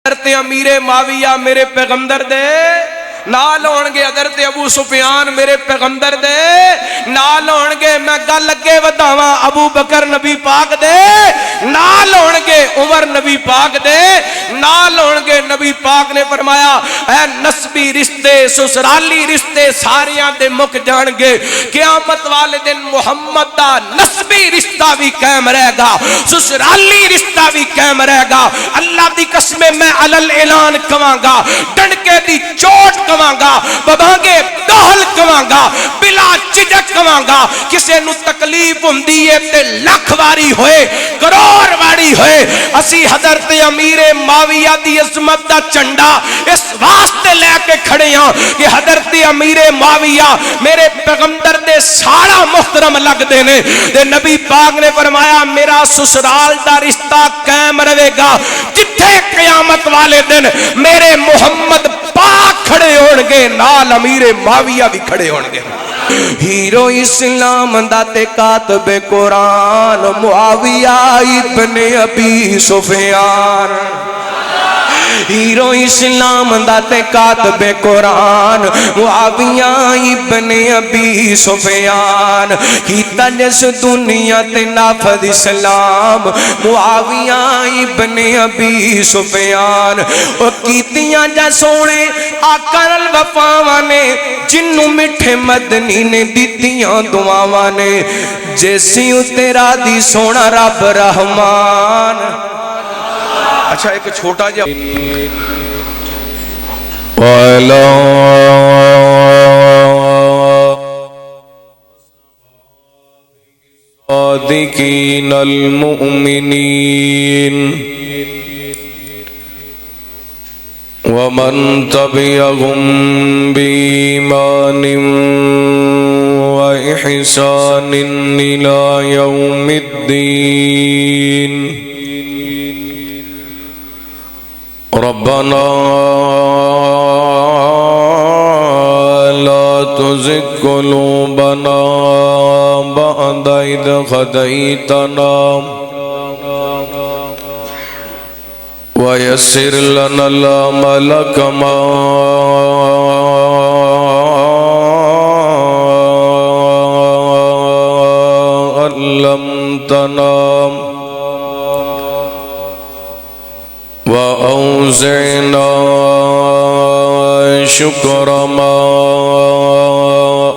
حضرت امیر معاویہ میرے پیغمبر دے نال ہونگے، حضرت ابو سفیان میرے پیغمبر دے نال ہونگے، میں گل اگے وداواں ابو بکر نبی پاک دے نال ہونگے، عمر نبی پاک دے نال ہونگے۔ نبی پاک نے فرمایا اے نسبی رشتے سسرالی رشتے ساریاں دے مک جان گے، قیامت والے دن محمد دا نسبی رشتہ بھی قائم رہے گا، سسرالی رشتہ بھی قائم رہے گا۔ اللہ دی قسم میں علل اعلان کواں گا، ڈنکے دی چوٹ کواں گا، ببانگے دہل کواں گا، بلا چجک کواں گا۔ کسے نو تکلیف ہوندی ہے تے لکھ واری ہوئے کروڑ واری ہوئے، اسی حضرت امیر معاویہ دی عظمت دا چنڈا اس واسطے لے کے کھڑے ہاں کہ حضرت امیر معاویہ میرے پیغمبر دے سارا محترم لگ دے نے، تے نبی پاک نے فرمایا میرا سسرال دا رشتہ قائم رہے گا جتھے قیامت والے دن میرے محمد پاک کھڑے ہونگے، نال امیر معاویہ بھی کھڑے ہونگے۔ ہیرو اسلام دا تے کاتب قرآن معاویہ ابن ابی سفیان، ہیرو اسلام دا تے کاتب قرآن معاویہ ابن ابی سفیان، کیتا جس دنیا تے نافذ اسلام معاویہ ابن ابی سفیان، او کیتیاں جا سونے آقا الوفاواں نے جنوں مٹھے مدنی نے دیتیاں دعاواں نے، جیسی تیرا دی سونا رب رحمان۔ اچھا ایک چھوٹا جا صادقین المؤمنین ومن تبعهم بإيمان وإحسان إلى يوم الدين۔ ربنا لا تزغ قلوبنا بعد إذ هديتنا ويسر لنا العمل كما علمتنا وأوزعنا شكر ما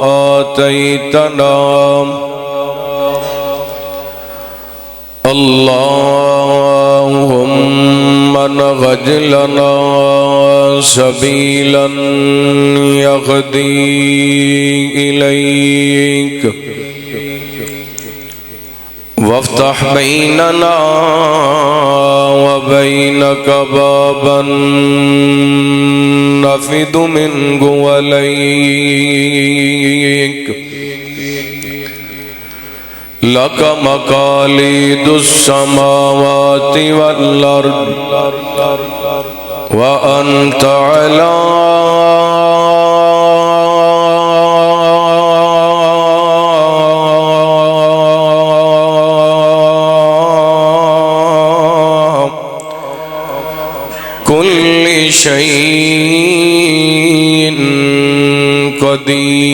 آتيتنا۔ اللهم نهج لنا سبيلا يهدي إليك، وافتح بيننا وبينك بابا نفد منه وليك، لك مقاليد السماوات والأرض وأنت على كل شيء قدير۔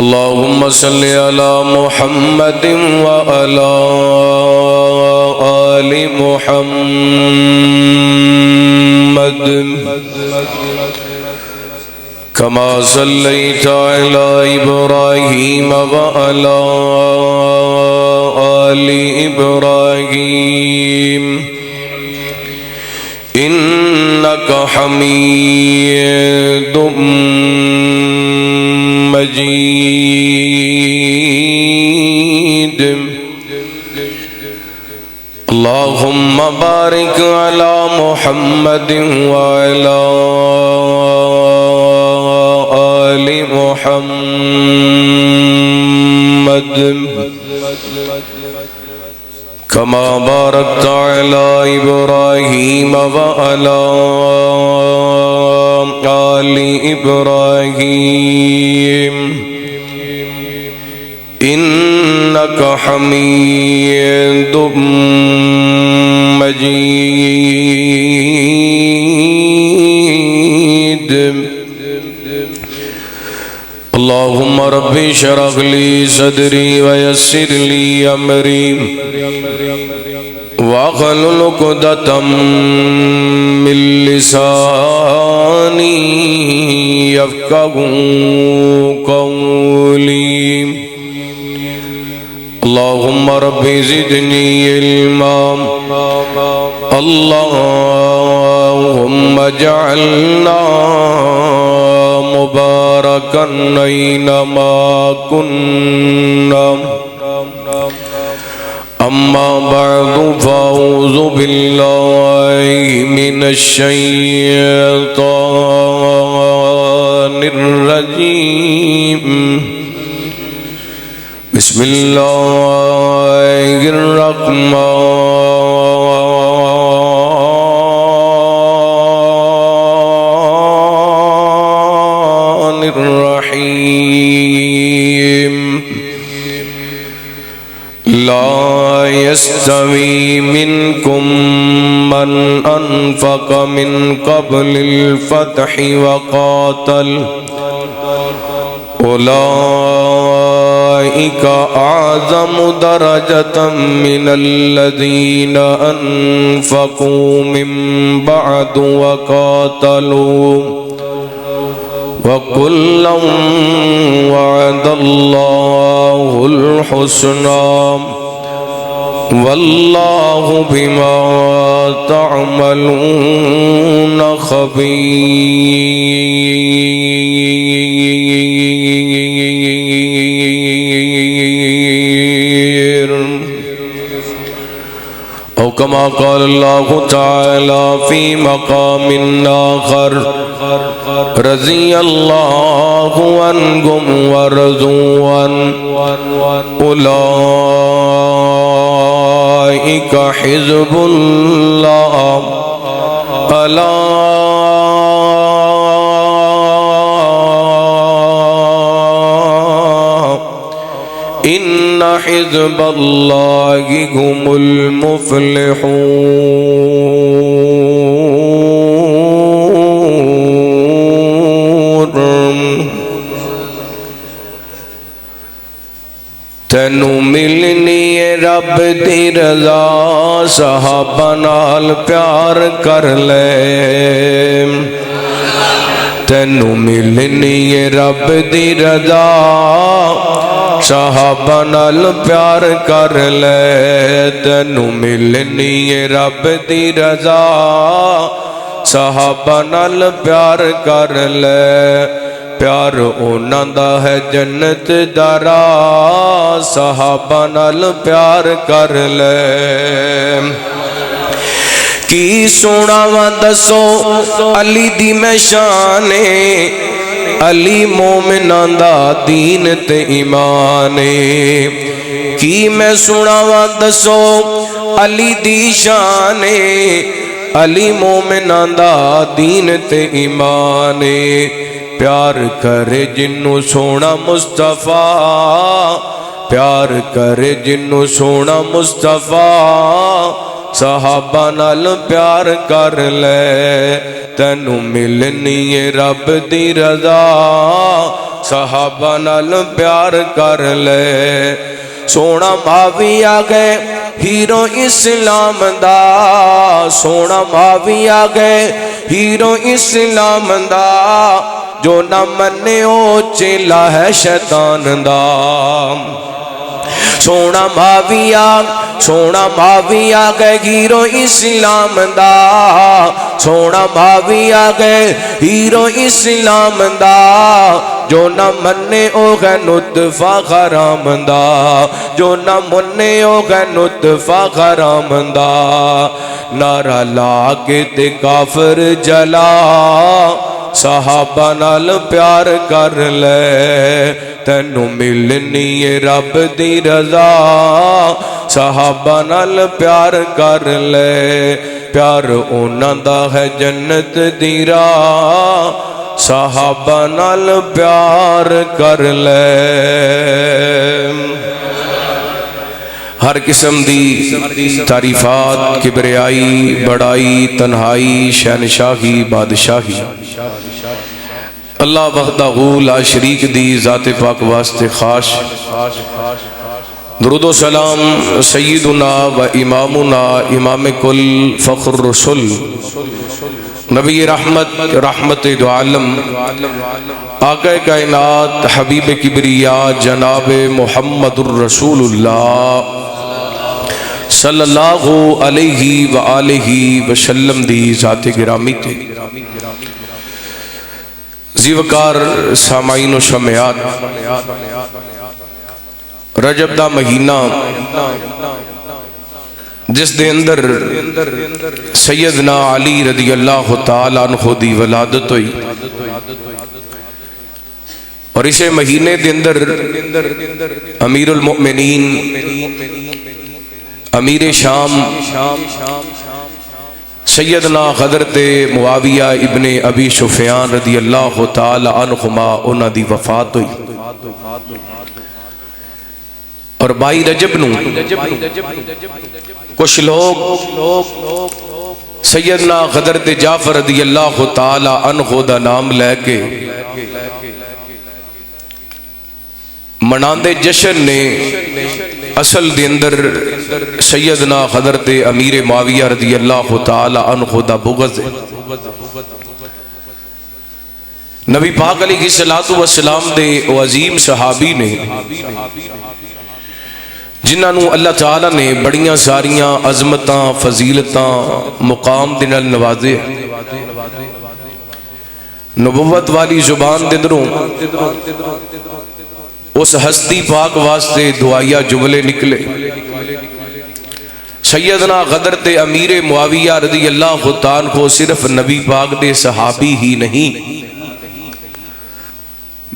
اللهم صل على محمد وعلى آل محمد كما صليت على إبراهيم وعلى آل إبراهيم إنك حميد مجيد۔ اللهم بارك على محمد وعلى آل محمد كما باركت على إبراهيم وعلى آل إبراهيم إنك إنك حميد مجيد. اللهم رب اشرح لي صدري ويسر لي أمري واحلل عقدة من لساني يفقهوا قولي. اللهم رب زدني علما. اللهم اجعلنا مباركا أينما كنا. أما بعد فأعوذ بالله من الشيطان الرجيم. بسم الله الرحمن الرحيم. لا يستوي منكم من أنفق من قبل الفتح وقاتل أولئك أعظم درجة من الذين أنفقوا من بعد وقاتلوا وكلا وعد الله الحسنى والله بما تعملون خبير. أو كما قال الله تعالى في مقام آخر رضي الله عنهم ورضوا عنه أولئك حزب الله ألا إن حزب الله هم المفلحون. تینو ملنی رب دی رضا صحابہ نال پیار کر لے. تینو ملنی رب دی رضا صحابہ نال پیار کر لے. تینو ملنی رب دی رضا صحابہ نال پیار کر لے. پیار اونا دا ہے جنت دارا صحابہ نال پیار کر لے. کی سونا وا دسو علی دی میں شانے علی مومنان دا دین تے ایمانے. کی میں سونا وا دسو علی دی شانے علی مومنان دا دین تے ایمانے. پیار کرے جنو سونا مصطفیٰ پیار کرے جنو سونا مصطفیٰ صحابہ نال پیار کر لے. تینو ملنی رب دی رضا صحابہ نال پیار کر لے. سونا معاویہ گئے ہیرو اسلام دا. سونا معاویہ گئے ہیرو اسلام دا. جو نہ منے او چیلا ہے شیطان دا. سونا معاویہ گئے ہیرو اسلام دا. سونا معاویہ گئے ہیرو اسلام دا. جو نہ منے او گئے نطفہ حرام دا. جو نہ منے او گئے نطفہ حرام دا. نعرہ لا کے تے کافر جلا صحابہ نال پیار کر لے. تینو ملنی رب دی رضا صحابہ نال پیار کر لے. پیار اونا دا ہے جنت دی راہ صحابہ نال پیار کر لے. ہر قسم دی تعریفات، کبریائی، بڑائی، تنہائی، شہنشاہی، بادشاہی اللہ وحدہ لا شریک دی ذات پاک واسطے خاص۔ درود و سلام سیدنا و امامنا امام کل فخر الرسل نبی رحمت، رحمت دو عالم، آقا کائنات، حبیب کبریا جناب محمد الرسول اللہ صلی اللہ علیہ وآلہ وسلم دی ذات گرامی تے زیوکار سامعین و سمعات، رجب دا مہینہ جس دے اندر سیدنا علی رضی اللہ تعالیٰ عنہ دی ولادت ہوئی، اور اسے مہینے دے اندر امیر المؤمنین امیر شام سیدنا حضرت معاویہ ابن ابی سفیان رضی اللہ تعالیٰ عنہما انہاں دی وفات ہوئی، اور 22 رجب نو کچھ لوگ سیدنا حضرت جعفر رضی اللہ تعالی عنہ دا نام لے کے مناندے جشن نے اصل دے اندر سیدنا حضرت امیر معاویہ رضی اللہ تعالی عنہ دا بغض ہے۔ نبی پاک علیہ السلام دے او عظیم صحابی نے جنہاں نو اللہ تعالیٰ نے بڑیاں ساریاں عظمتاں، فضیلتاں، مقام دے نال نوازے، نبوت والی زبان دے اندروں اس ہستی پاک واسطے دعائیہ جملے نکلے۔ سیدنا حضرت امیر معاویہ رضی اللہ تعالیٰ کو صرف نبی پاک دے صحابی ہی نہیں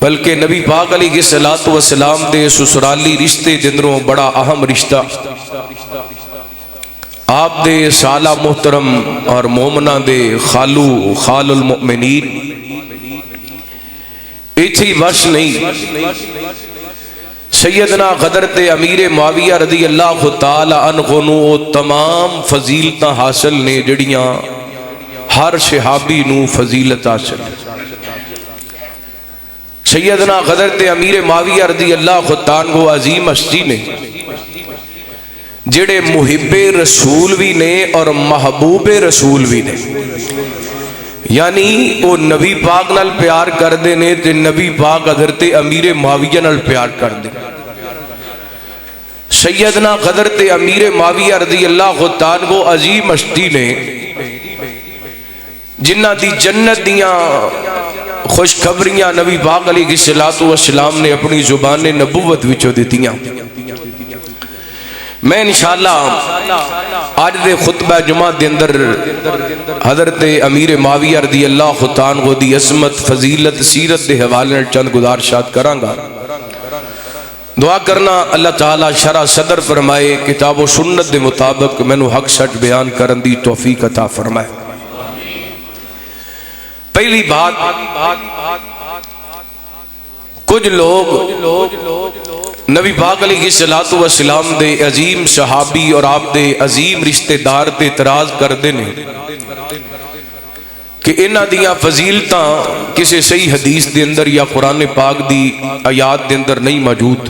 بلکہ نبی پاک علیہ السلام دے سسرالی رشتے جندروں بڑا اہم رشتہ، آپ دے سالہ محترم اور مومنہ دے خالو خال المؤمنین ایتھی بس نہیں، سیدنا حضرت امیر معاویہ رضی اللہ تعالی عنہ نو تمام فضیلتاں حاصل نے جڑیاں ہر صحابی نو فضیلت حاصل۔ سیدنا حضرت امیر معاویہ رضی اللہ عنہ عظیم ہستی نے جڑے محب رسول بھی نے اور محبوب رسول بھی نے، یعنی وہ نبی پاک نال پیار کر دے نے تے نبی پاک حضرت امیر معاویہ نال پیار کر دے۔ سیدنا حضرت امیر معاویہ رضی اللہ عنہ عظیم ہستی نے جنہ دی جنت دیاں خوشخبریاں نبی پاک علیہ السلام نے اپنی زبان نبوت وچوں دتیاں۔ میں انشاءاللہ آج دے خطبہ جمعہ دے اندر حضرت امیر معاویہ رضی اللہ عنہ دی عظمت، فضیلت، سیرت دے حوالے چند گزارشات کراں گا۔ دعا کرنا اللہ تعالیٰ شرح صدر فرمائے، کتاب و سنت دے مطابق مینوں حق سچ بیان کرن دی توفیق عطا فرمائے۔ پہلی بات، کچھ لوگ نبی پاک علیہ السلام دے عظیم صحابی اور آپ دے عظیم رشتہ دار تے اعتراض کردے نے کہ انہاں دیاں فضیلتاں کسی صحیح حدیث دے اندر یا قرآن پاک دی آیات دے اندر نہیں موجود۔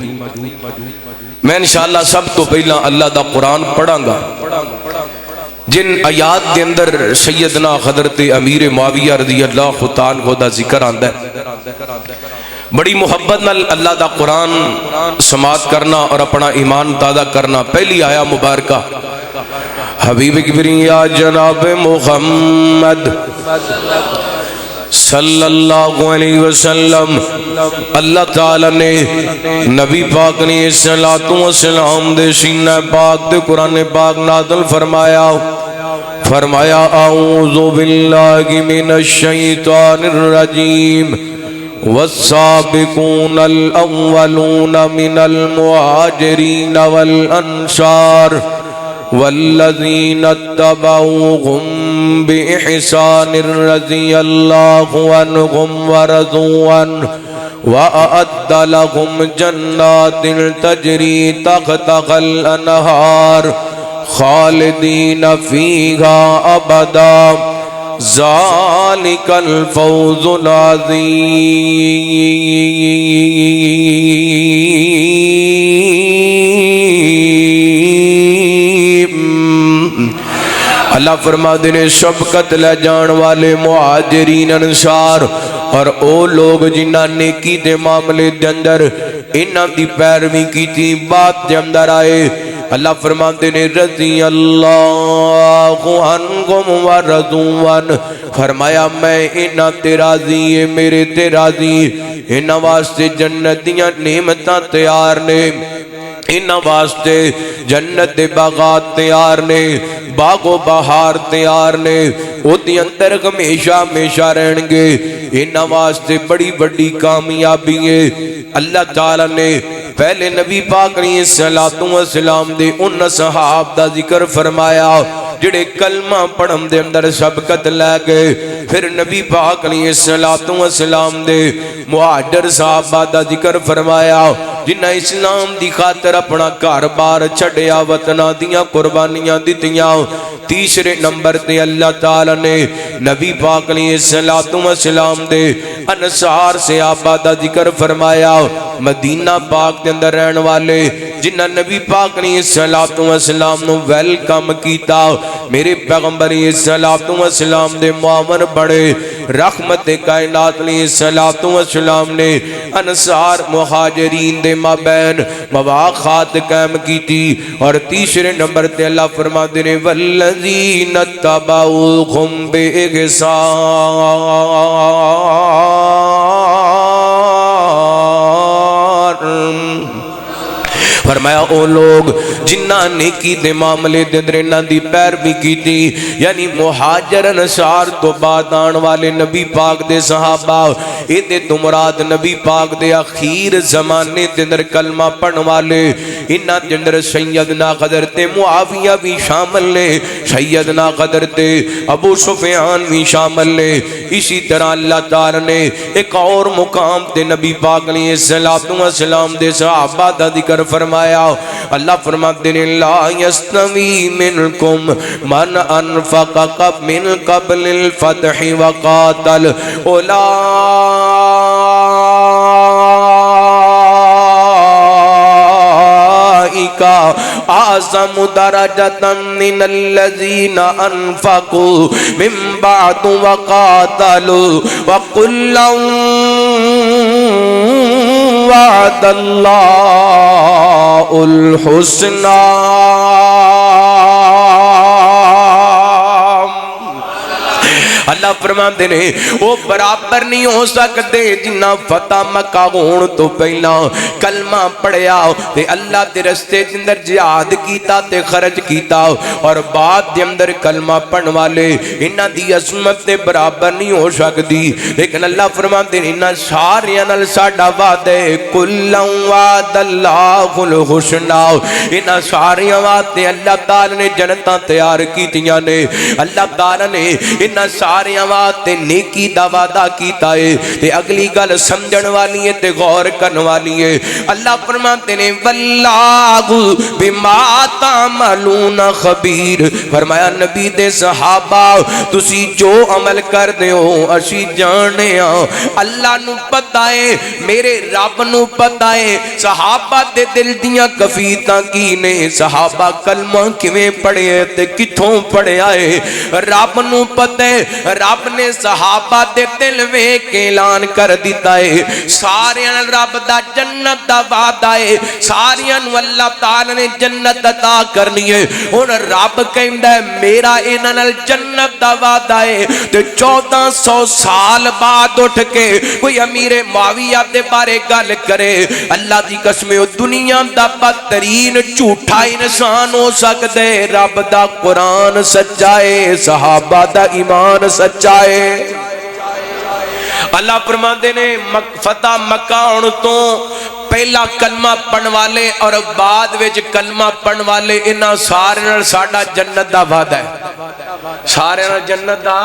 میں انشاءاللہ سب تو پہلا اللہ دا قرآن پڑھاں گا جن آیات دے اندر سیدنا حضرت امیر معاویہ رضی اللہ تعالیٰ دا ذکر آندا ہے۔ بڑی محبت نال اللہ دا قرآن سماعت کرنا اور اپنا ایمان تازہ کرنا۔ پہلی آیا مبارکہ حبیب کبریا جناب محمد صلی اللہ علیہ وسلم، اللہ تعالیٰ نے نبی پاک نے السلام دے سینہ پاک دے قرآن پاک نازل فرمایا اعوذ باللہ من الشیطان الرجیم والسابقون الاولون من المہاجرین والانصار والذین اتبعوهم بإحسان رضی اللہ عنہم ورضوا عنہ وَأَعَدَّ لَهُمْ جَنَّاتٍ تَجْرِي تَحْتَهَا الْأَنْهَارُ خَالِدِينَ فِيهَا أَبَدًا ذَلِكَ الْفَوْزُ الْعَظِيمُ۔ اللہ فرماتے ہیں سبقت لے جان والے مہاجرین انصار اور او لوگ جنہ نیکی دے معاملے دے اندر انہاں دی پیروی کی تھی بات دے اندر آئے، اللہ فرماتے ہیں رضی اللہ عنہم ورضوا عنہ، فرمایا میں انہاں تے راضی ہے، میرے تے راضی، انہاں واسطے جنتیاں نعمتاں تیار نے، انہاں واسطے جنت دے باغات تیار نے، باغ و بہار تیار نے، او دی اندر ہمیشہ ہمیشہ رہن گے، انہاں واسطے بڑی بڑی کامیابی ہے۔ اللہ تعالیٰ نے پہلے نبی پاک علیہ السلام دے ان صحاب دا ذکر فرمایا جڑے کلمہ پڑھن دے اندر سبقت لے گئے، پھر نبی پاک علیہ السلام دے مہاجر صحابہ دا ذکر فرمایا جنہ اسلام دی خاطر اپنا گھر بار چھڑیا، وطنہ دیاں قربانیاں دتیاں۔ تیسرے نمبر تے اللہ تعالیٰ نے نبی پاک علیہ السلام دے انصار صحابہ دا ذکر فرمایا، مدینہ پاک دے اندر رہن والے جنہ نبی پاک علیہ السلام نو ویلکم کیتا، میرے پیغمبر علیہ السلام دے معاون بڑے، رحمت کائنات علیہ السلام نے انصار مہاجرین دے مابین مواخات قائم کی تھی۔ اور تیسرے نمبر تے اللہ فرماتے ہیں والذین اتبعوہم بإحسان، فرمایا او لوگ جنہ نیکی دے معاملے دے اندر انہاں دی پیروی کیتی، یعنی مہاجر انصار تو بعد آن والے نبی پاک دے صحابہ، ایدے تو مراد نبی پاک دے اخیر زمانے دے اندر کلمہ پڑھن والے، انہاں دے اندر سیدنا حضرت معاویہ بھی شامل لے، سیدنا حضرت ابو سفیان بھی شامل لے۔ اسی طرح اللہ تعالیٰ نے ایک اور مقام دے نبی پاک علیہ السلام دے صحابہ دا ذکر فرمایا، اللہ فرماتے ہیں لا یستوی منکم من انفق من قبل الفتح وقاتل اولئک اعظم درجۃ من الذین انفقوا من بعد وقاتلوا وکلا وعد اللہ الحسنى۔ اللہ فرماتے ہیں وہ برابر نہیں ہو سکتے جنہ فتح مکہ ہون تو پہلا کلمہ پڑھیا تے اللہ دے رستے دے اندر جہاد کیتا تے خرچ کیتا، اور بعد دے اندر کلمہ پڑھن والے انہاں دی عظمت تے برابر نہیں ہو سکتی، لیکن اللہ فرماتے ہیں انہاں ساریاں نال ساڈا وعدہ ہے کلا وعد اللہ الحسنى، انہاں ساریاں وعدے اللہ تعالی نے جنتاں تیار کیتیاں نے، اللہ تعالی نے انہاں ساریاں وعدے نیکی دا وعدہ کیتا ہے۔ تے اگلی گل سمجھن والی ہے تے غور کرن والی ہے، اللہ فرماتے ہیں واللہ بما تعملون خبیر، فرمایا نبی دے صحابہ تسی جو عمل کر دے ہو اسی جانے ہاں، اللہ نو پتہ ہے، میرے رب نو پتہ ہے صحابہ دے دل دیاں کفیتاں کی نے، صحابہ کلمہ کیویں پڑھے تے کتھوں پڑھے آئے، رب نو پتہ ہے، رب نے صحابہ دے دل ویکھ کے اعلان کر دیتا ہے، ساریاں رب دا جنت دا وعدہ ہے، ساریاں اللہ تعالی نے جنت عطا کرنی ہے، ہن رب کہندا ہے میرا انہاں نال جنت دا وعدہ ہے، تے 1400 سال بعد اٹھ کے کوئی امیر معاویہ دے بارے گل کرے، اللہ دی قسم او دنیا دا بدترین جھوٹا انسان ہو سکدے، رب دا قرآن سچا ہے، صحابہ دا ایمان سچا ہے۔ اللہ فرماتے نے فتح مکہ ہون تو پہلا کلمہ پڑھن والے اور بعد وچ کلمہ پڑھن والے انہاں سارے نال ساڈا جنت دا وعدہ ہے۔ سارے نال جنت دا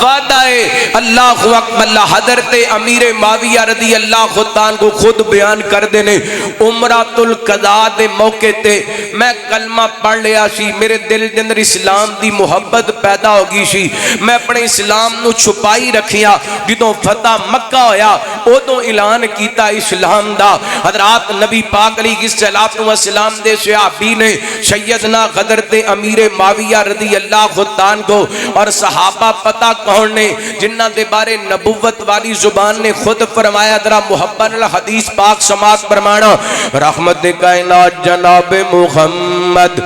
وعدہ ہے۔ اللہ اکبر۔ حضرت امیر معاویہ رضی اللہ عنہ کو خود بیان کر دینے، عمرۃ القضاء دے موقع تے میں کلمہ پڑھ لیا سی، میرے دل دے اندر اسلام دی محبت پیدا ہو گئی سی، میں اپنے اسلام نو چھپائی رکھیا، جدوں فتح مکہ ہویا ادوں اعلان کیتا اسلام دا۔ حضرات نبی پاک علیہ الصلوۃ والسلام دے صحابی نے سیدنا حضرت امیر معاویہ رضی اللہ عنہ کو اور صحابہ پتہ کون نے جنہ دے بارے نبوت والی زبان نے خود فرمایا، ذرا محبت الحدیث پاک سماعت فرمانا۔ رحمت کائنات جناب محمد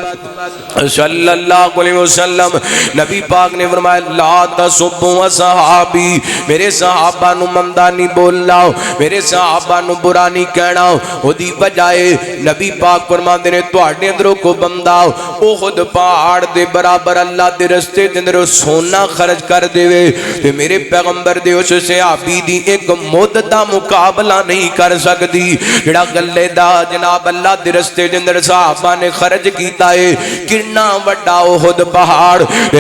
صلی اللہ علیہ وسلم، نبی پاک نے فرمایا لا تسبوا صحابی، میرے صحابہ نو مندہ نہیں بولنا، میرے صحابہ نو برا نہیں کہنا۔ او دی بجائے نبی پاک فرماندے نے تواڈے اندروں کو بندہ احد پہاڑ دے برابر اللہ دے رستے دے اندر سونا خرچ کر دے تے میرے پیغمبر دے اس صحابی دی ایک مد دا مقابلہ نہیں کر سکتی جڑا گلے دا جناب اللہ دے رستے دے اندر صحابہ نے خرچ کیتا ہے۔ کتنا وڈا احد پہاڑ،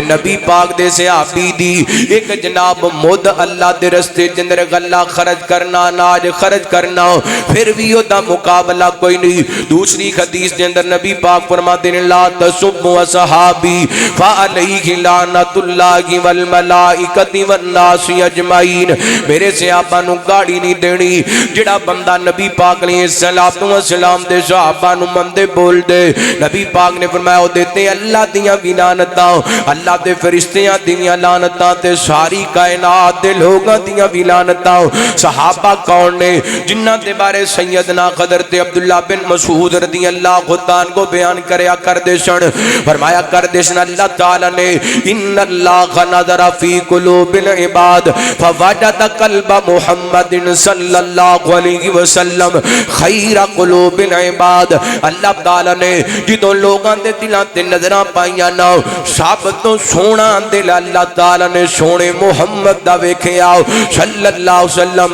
نبی پاک دے صحابی دی ایک جناب مد اللہ دے رستے دے اندر غلہ خرچ کرنا، اناج خرچ کرنا، پھر بھی او دا مقابلہ کوئی نہیں۔ دوسری حدیث دے اندر نبی پاک فرماتے ہیں لا تسبوا صحابی فعلیہ لعنت اللہ والملائکۃ والناس اجمعین، میرے صحابہ نو گاڑی نہیں دینی جڑا بندہ نبی پاک علیہ الصلوۃ والسلام دے صحابہ نو مندے بول دے۔ نبی پاک نے فرمایا او دیتے اللہ دیاں بھی لعنتاں، اللہ دے فرشتیاں دیاں لعنتاں تے ساری کائنات دے لوگاں دیاں بھی لعنتاں۔ صحابہ کون نے جنہاں دے بارے سیدنا حضرت عبداللہ بن مسعود رضی اللہ عنہ کو بیان کریا کر دے سن، فرمایا کر دے سن اللہ تعالی نے ان اللہ نظر فی قلوب العباد فوجد قلب محمد صلی اللہ علیہ وسلم خیر قلوب العباد۔ اللہ تعالی نے جدوں لوگاں دے دلاں تے نظراں پائیاں نا سب تو سونا دل اللہ تعالی نے سونے محمد دا ویکھیا صلی اللہ علیہ وسلم۔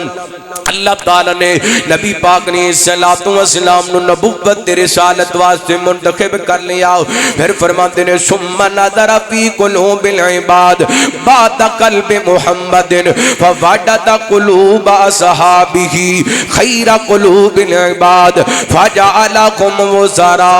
اللہ تعالی نے نبی پاک نے صلوات و سلام نو نبوت تے رسالت واسطے منتخب کر لیا، پھر فرماتے نے ثم نظر فی قلوب العباد بعد قلب محمد فوجد قلوب اصحابہ خیر قلوب العباد فجعلکم وزراء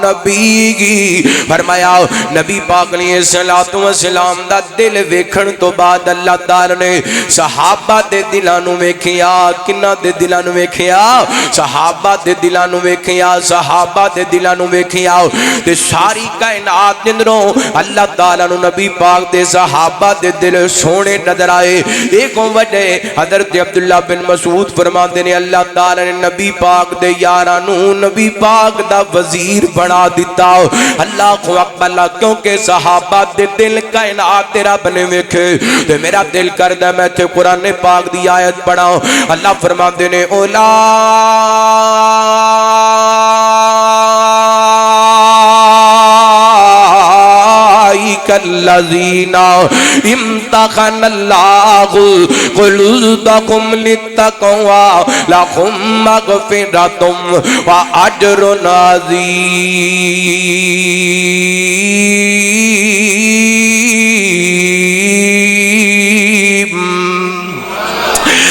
نبی۔ فرمایا نبی پاک علیہ الصلوۃ والسلام دا دل ویکھن تو بعد اللہ تعالی نے صحابہ دے دلاں نو ویکھیا، کنہ دے دلاں نو ویکھیا، صحابہ دے دلاں نو ویکھیا، صحابہ دے دلاں نو ویکھیا تے ساری کائنات دے اندروں اللہ تعالی نو نبی پاک دے صحابہ دے دل سونے نظر آئے۔ ایک وجہ حضرت عبداللہ بن مسعود فرماتے نے اللہ تعالی نے نبی پاک دے یاراں نو نبی پاک دا وزیر بنا دیتا۔ اللہ اکبر، کیونکہ صحابہ دے دل کائنات تے رب نے ویکھے تے میرا دل کردا میں تے قرآن پاک دی آیت پڑھاں۔ اللہ فرماندے نے اولا الذین امتحن اللہ قلوبکم للتقوی لہم مغفرۃ واجر عظیم۔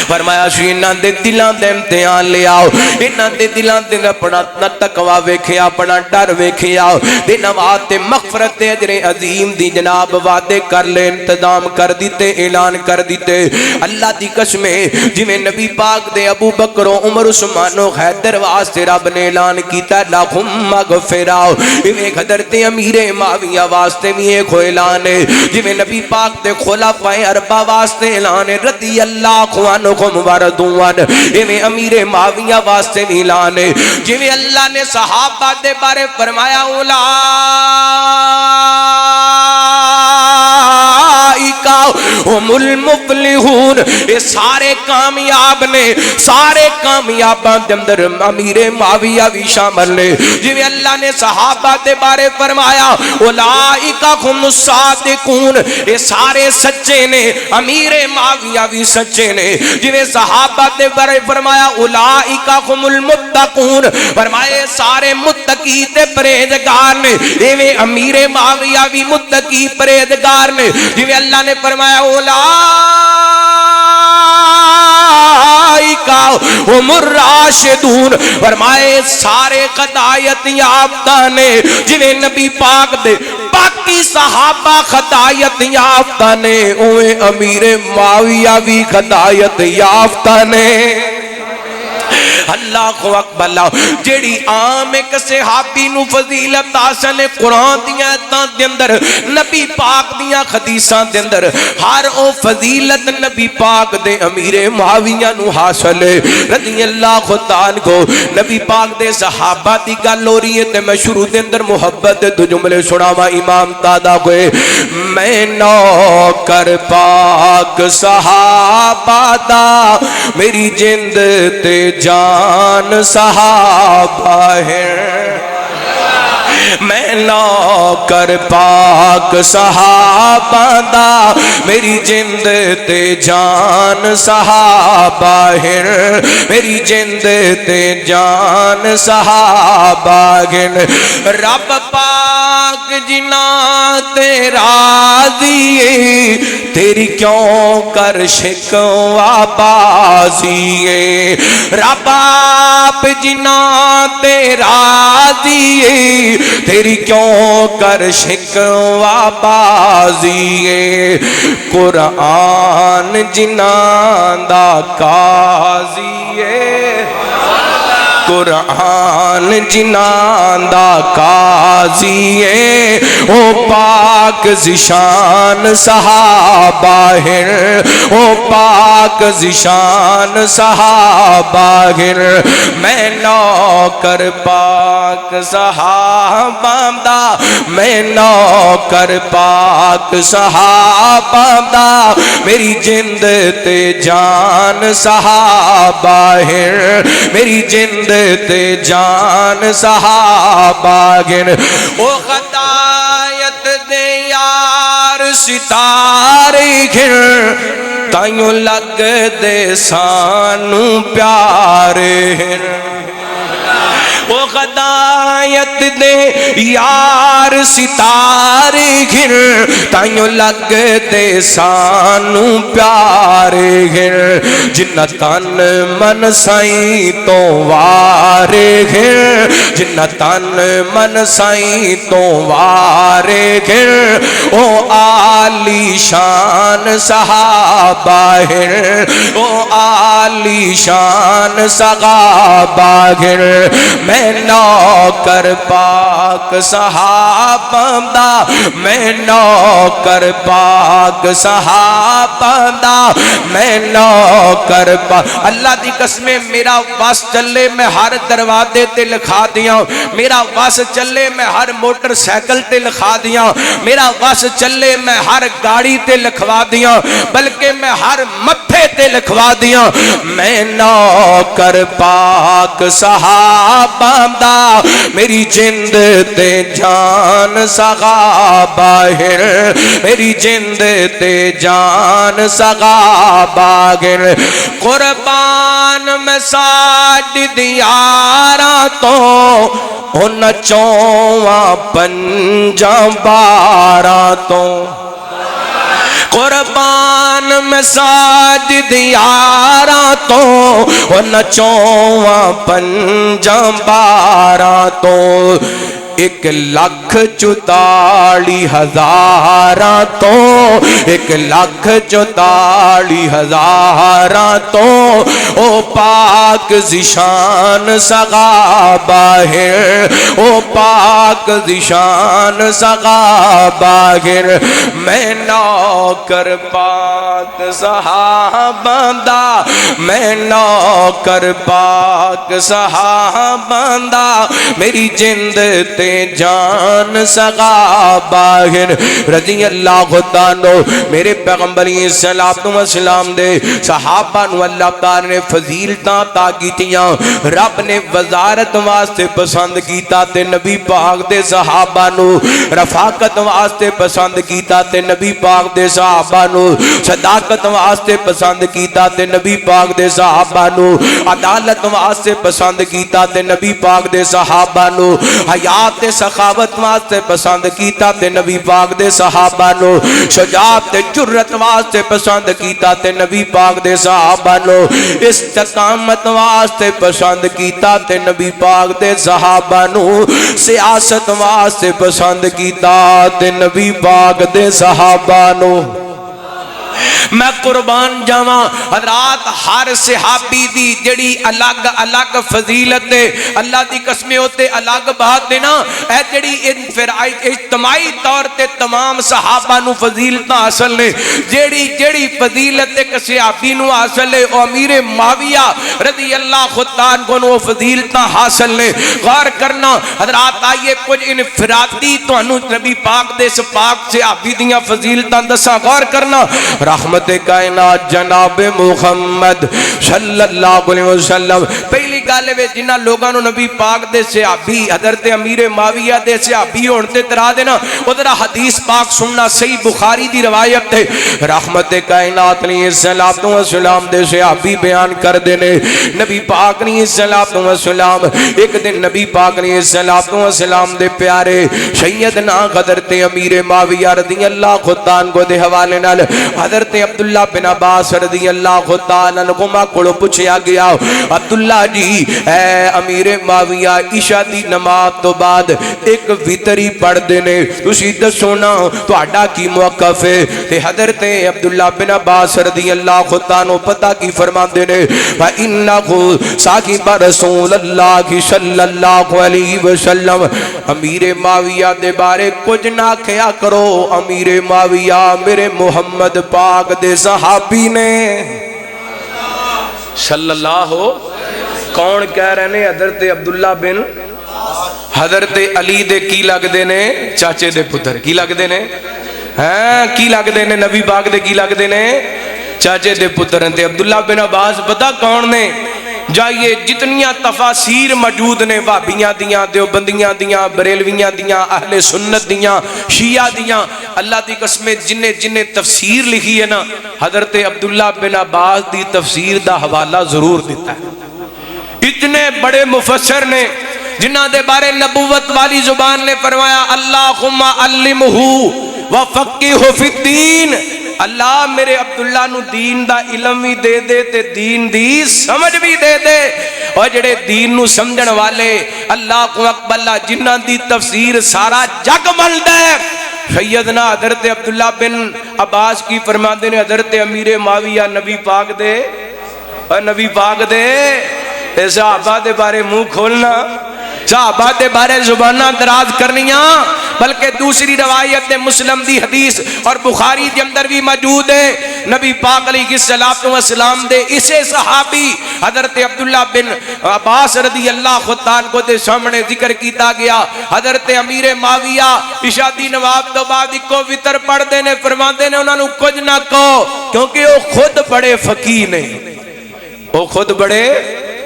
فرمایا سی انہاں دے دلاں دے امتحان لے آؤ، انہاں دے دلاں دے اپنا تقوی ویکھیا، اپنا ڈر ویکھیا، دے نوات تے مغفرت اجر عظیم دی جناب وعدے کر لے، انتظام کر دیتے، اعلان کر دیتے۔ اللہ دی قسم جویں نبی پاک دے ابو بکر و عمر عثمان و حیدر واسطے رب نے اعلان کیتا لہم مغفرۃ، ایویں حضرت امیر معاویہ واسطے بھی ایک اعلان ہے، جویں نبی پاک دے خلفائے اربعہ واسطے اعلان ہے رضی اللہ عنہم وردوان، ایویں امیر معاویہ واسطے بھی اعلان ہے۔ جویں اللہ نے صحابہ دے بارے فرمایا هم المفلحون. یہ سارے کامیاب نے, سارے کامیاباں دے اندر امیر معاویہ بھی شامل نے. جی اللہ نے صحابہ دے بارے فرمایا اولئک هم الصادقون, یہ سارے سچے نے. امیر معاویہ بھی سچے نے. جی صحابہ دے بارے فرمایا اولئک هم المتقون, فرمائے سارے متقی تے پرہیزگار نے. ایویں امیر معاویہ بھی متقی پرہیزگار نے. جی اللہ نے فرمایا اولئک هم الراشدون, فرمائے سارے ہدایت یافتہ نے. جنہیں نبی پاک دے باقی صحابہ ہدایت یافتہ نے, اوے امیر معاویہ بھی ہدایت یافتہ نے. اللہ اکبر. جیڑی عام ایک صحابی نو فضیلت حاصل ہے قرآن دیاں آیتاں دے اندر, نبی پاک دیاں حدیثاں دے اندر, ہر او فضیلت نبی پاک دے امیر معاویہ نو حاصل ہے رضی اللہ تعالی کو. نبی پاک دے صحابہ دی گل ہو رہی ہے تے میں شروع دے اندر محبت دے جملے سناواں. امام تادا کوئے میں نوکر پاک صحابہ دا, میری جند تے جان صحابہ ہے. میں نوکر پاک صحابہ دا, میری جند تے جان صحابہ ہے. میری جند تے جان صحابہ ہے. رب پاک جناں تے راضی ہے, تیری کیوں کر شکوا بازی ہے. رب آپ جناں تے راضی ہے, تیری کیوں کر شکوا بازی ہے. قرآن جناں دا قاضی ہے, قرآن جناں دا قاضی ہے. او پاک ذیشان صحابہ ہے, او پاک ذیشان صحابہ ہے. میں نوکر پاک صحابہ دا, میں نوکر پاک صحابہ دا, میری جند تے جان صحابہ ہے. میری جند تے جان صحابہ گن. او ہدایت دے یار ستارے گن, تائیوں لگ دے سانو پیارے ہیں. او ہدایت دے یار ستارے گھر, تائیوں لگ دے سانو پیارے گھر. جنہ تن من سائیں تو وارے گھر, جنہ تن من سائیں تو وارے گھر. او عالی شان صحابہ ہے, او عالی شان صحابہ ہے. میں نوکر پاک صحابہ دا, میں نوکر پاک صحابہ دا, میں نوکر پاک. اللہ دی قسمیں میرا واس چلے میں ہر دروازے تے لکھا دیاں, میرا واس چلے میں ہر موٹر سائیکل تے لکھا دیاں, میرا واس چلے میں ہر گاڑی تے لکھوا دیاں, بلکہ میں ہر متھے تے لکھوا دیاں. میں نوکر پاک صحابہ دا, میری جند تے جان صحابہ ہے. میری جند تے جان صحابہ ہے. قربان میں ساجد یاراں تو, ان چواں پنجاں باراں تو. قربان میں ساجد یاراں تو, ان چواں پنجاں باراں تو. 1,44,000 تو, 1,44,000 تو. او پاک ذیشان صحابہ ہے, او پاک ذیشان صحابہ ہے. میں نوکر پاک صحابہ دا, میں نوکر پاک صحابہ دا, میری جند تے تے جان صحابہ رضی اللہ عنہ میرے پیغمبر علیہ الصلوۃ والسلام دے صحابہ نو اللہ تعالی نے فضیلتاں عطا کیتیاں رب نے وزارت واسطے پسند کیتا تے نبی پاک دے صحابہ نو رفاقت واسطے پسند کیتا تے نبی پاک دے صحابہ نو صداقت واسطے پسند کیتا تے نبی پاک دے صحابہ نو عدالت واسطے پسند کیتا تے نبی پاک دے صحابہ نو حیات تے سخاوت واسطے پسند کیتا تے نبی پاک دے صحابہ نو شجاعت تے جرت واسطے پسند کیتا تے نبی پاک دے صحابہ نو استقامت واسطے پسند کیتا تے نبی پاک دے صحابہ نو سیاست واسطے پسند کیتا تے نبی پاک دے صحابہ نو میں قربان جاواں حضرات ہر صحابی دی جڑی الگ الگ فضیلت ہے اللہ دی قسمیں ہوتے الگ بات ہے نا اے جڑی اجتماعی طور تے تمام صحابہ نو فضیلتاں حاصل نے جڑی جڑی فضیلت ایک صحابی نو حاصل ہے او امیر معاویہ رضی اللہ عنہ کو نو فضیلتاں حاصل نے غور کرنا حضرات آئیے کچھ انفرادی تانوں نبی پاک دے پاک صحابی دیاں فضیلتاں دساں غور کرنا رحمت کائنات جناب محمد صلی اللہ علیہ وسلم پہلی گل ہے جنہ لوگاں نو نبی پاک دے صحابی حضرت امیر معاویہ دے صحابی ہون تے ترا دینا ادھر حدیث پاک سننا صحیح بخاری دی روایت ہے رحمت کائنات علیہ الصلوۃ والسلام دے صحابی بیان کر دینے نبی پاک علیہ الصلوۃ والسلام ایک دن نبی پاک علیہ الصلوۃ والسلام دے پیارے سیدنا حضرت امیر معاویہ رضی اللہ عنہ دے حوالے نال حضرت عبداللہ بن عباس رضی اللہ تعالی عنہما کو پوچھا گیا عبداللہ جی اے امیر معاویہ عشاء دی نماز تو بعد ایک وتری پڑھ دینے تسی دسو نا تہاڈا کی موقف ہے تے حضرت عبداللہ بن عباس رضی اللہ تعالی عنہ پتہ کی فرماندے نے فإنه صاحب رسول اللہ صلی اللہ علیہ وسلم امیر معاویہ دے بارے کچھ نہ کہیا کرو امیر معاویہ میرے محمد پاک دے صحابی نے صلی اللہ ہو کون کہہ رہے نے حضرت عبداللہ بن حضرت علی دے کی لگ دے نے چاچے دے پتر کی لگ دے نے ہاں کی لگ دے نے نبی پاک دے کی لگ دے نے چاچے دے پتر تے عبداللہ بن عباس پتہ کون نے جائیے جتنیاں تفاسیر موجود نے وہابیاں دیاں دیوبندیاں دیاں بریلویاں دیاں اہل سنت دیاں شیعہ دیاں اللہ دی قسم جن تفسیر لکھی ہے نا حضرت عبداللہ بن عباس دی تفسیر دا حوالہ ضرور دیتا ہے اتنے بڑے مفسر نے جنہ دے بارے نبوت والی زبان نے فرمایا اللہم علمہ وفقہہ فی الدین اللہ میرے عبداللہ نو دین دا علم بھی دے دے تے دین دی سمجھ بھی دے دے اور جڑے دین نو سمجھن والے اللہ کو اکبر جنہ دی تفسیر سارا جگ مل دے سیدنا حضرت عبداللہ بن عباس کی فرماندے نے حضرت امیر معاویہ نبی پاک دے اور نبی پاک دے صحابہ دے بارے منہ کھولنا صحابہ دے بارے زبانہ دراز کرنیاں بلکہ دوسری روایت مسلم دی حدیث اور بخاری دے اندر بھی موجود ہے نبی پاک علیہ السلام دے اسے صحابی حضرت عبداللہ بن عباس رضی اللہ عنہ کو دے سامنے ذکر کیتا گیا حضرت امیر معاویہ عشاء دی نماز تو بعد کو وتر پڑھ دینے فرماندے نے انہاں نو کچھ نہ کہو کیونکہ وہ خود بڑے فقیہ نے وہ خود بڑے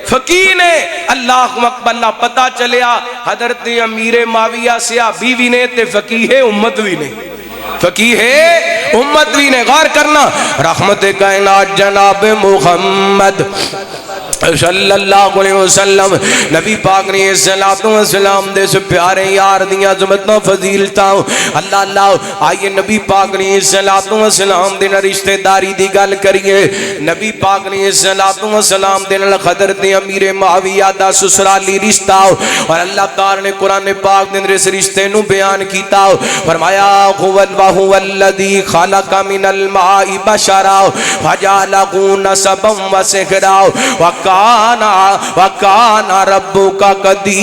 فقیہ نے اللہ اکبر پتہ چلیا حضرت امیر معاویہ صحابی بھی نے تے فقیہ امت بھی نے فقیہ امت بھی نے غور کرنا رحمت کائنات جناب محمد صلی اللہ علیہ وسلم نبی پاک نے السلام دے سے پیارے یار دیاں عظمتاں فضیلتاں اللہ اللہ آئیے نبی پاک نے السلام دے رشتہ داری دی گل کریے نبی پاک نے السلام دے حضرت امیر معاویہ دا سسرالی رشتہ اور اللہ تعالی نے قرآن پاک دے اس رشتے نو بیان کیتا فرمایا هو الذی خلق من الماء بشرا فجعله نسبا وسحرا وَكَانَ رَبُّكَ قَدِيرًا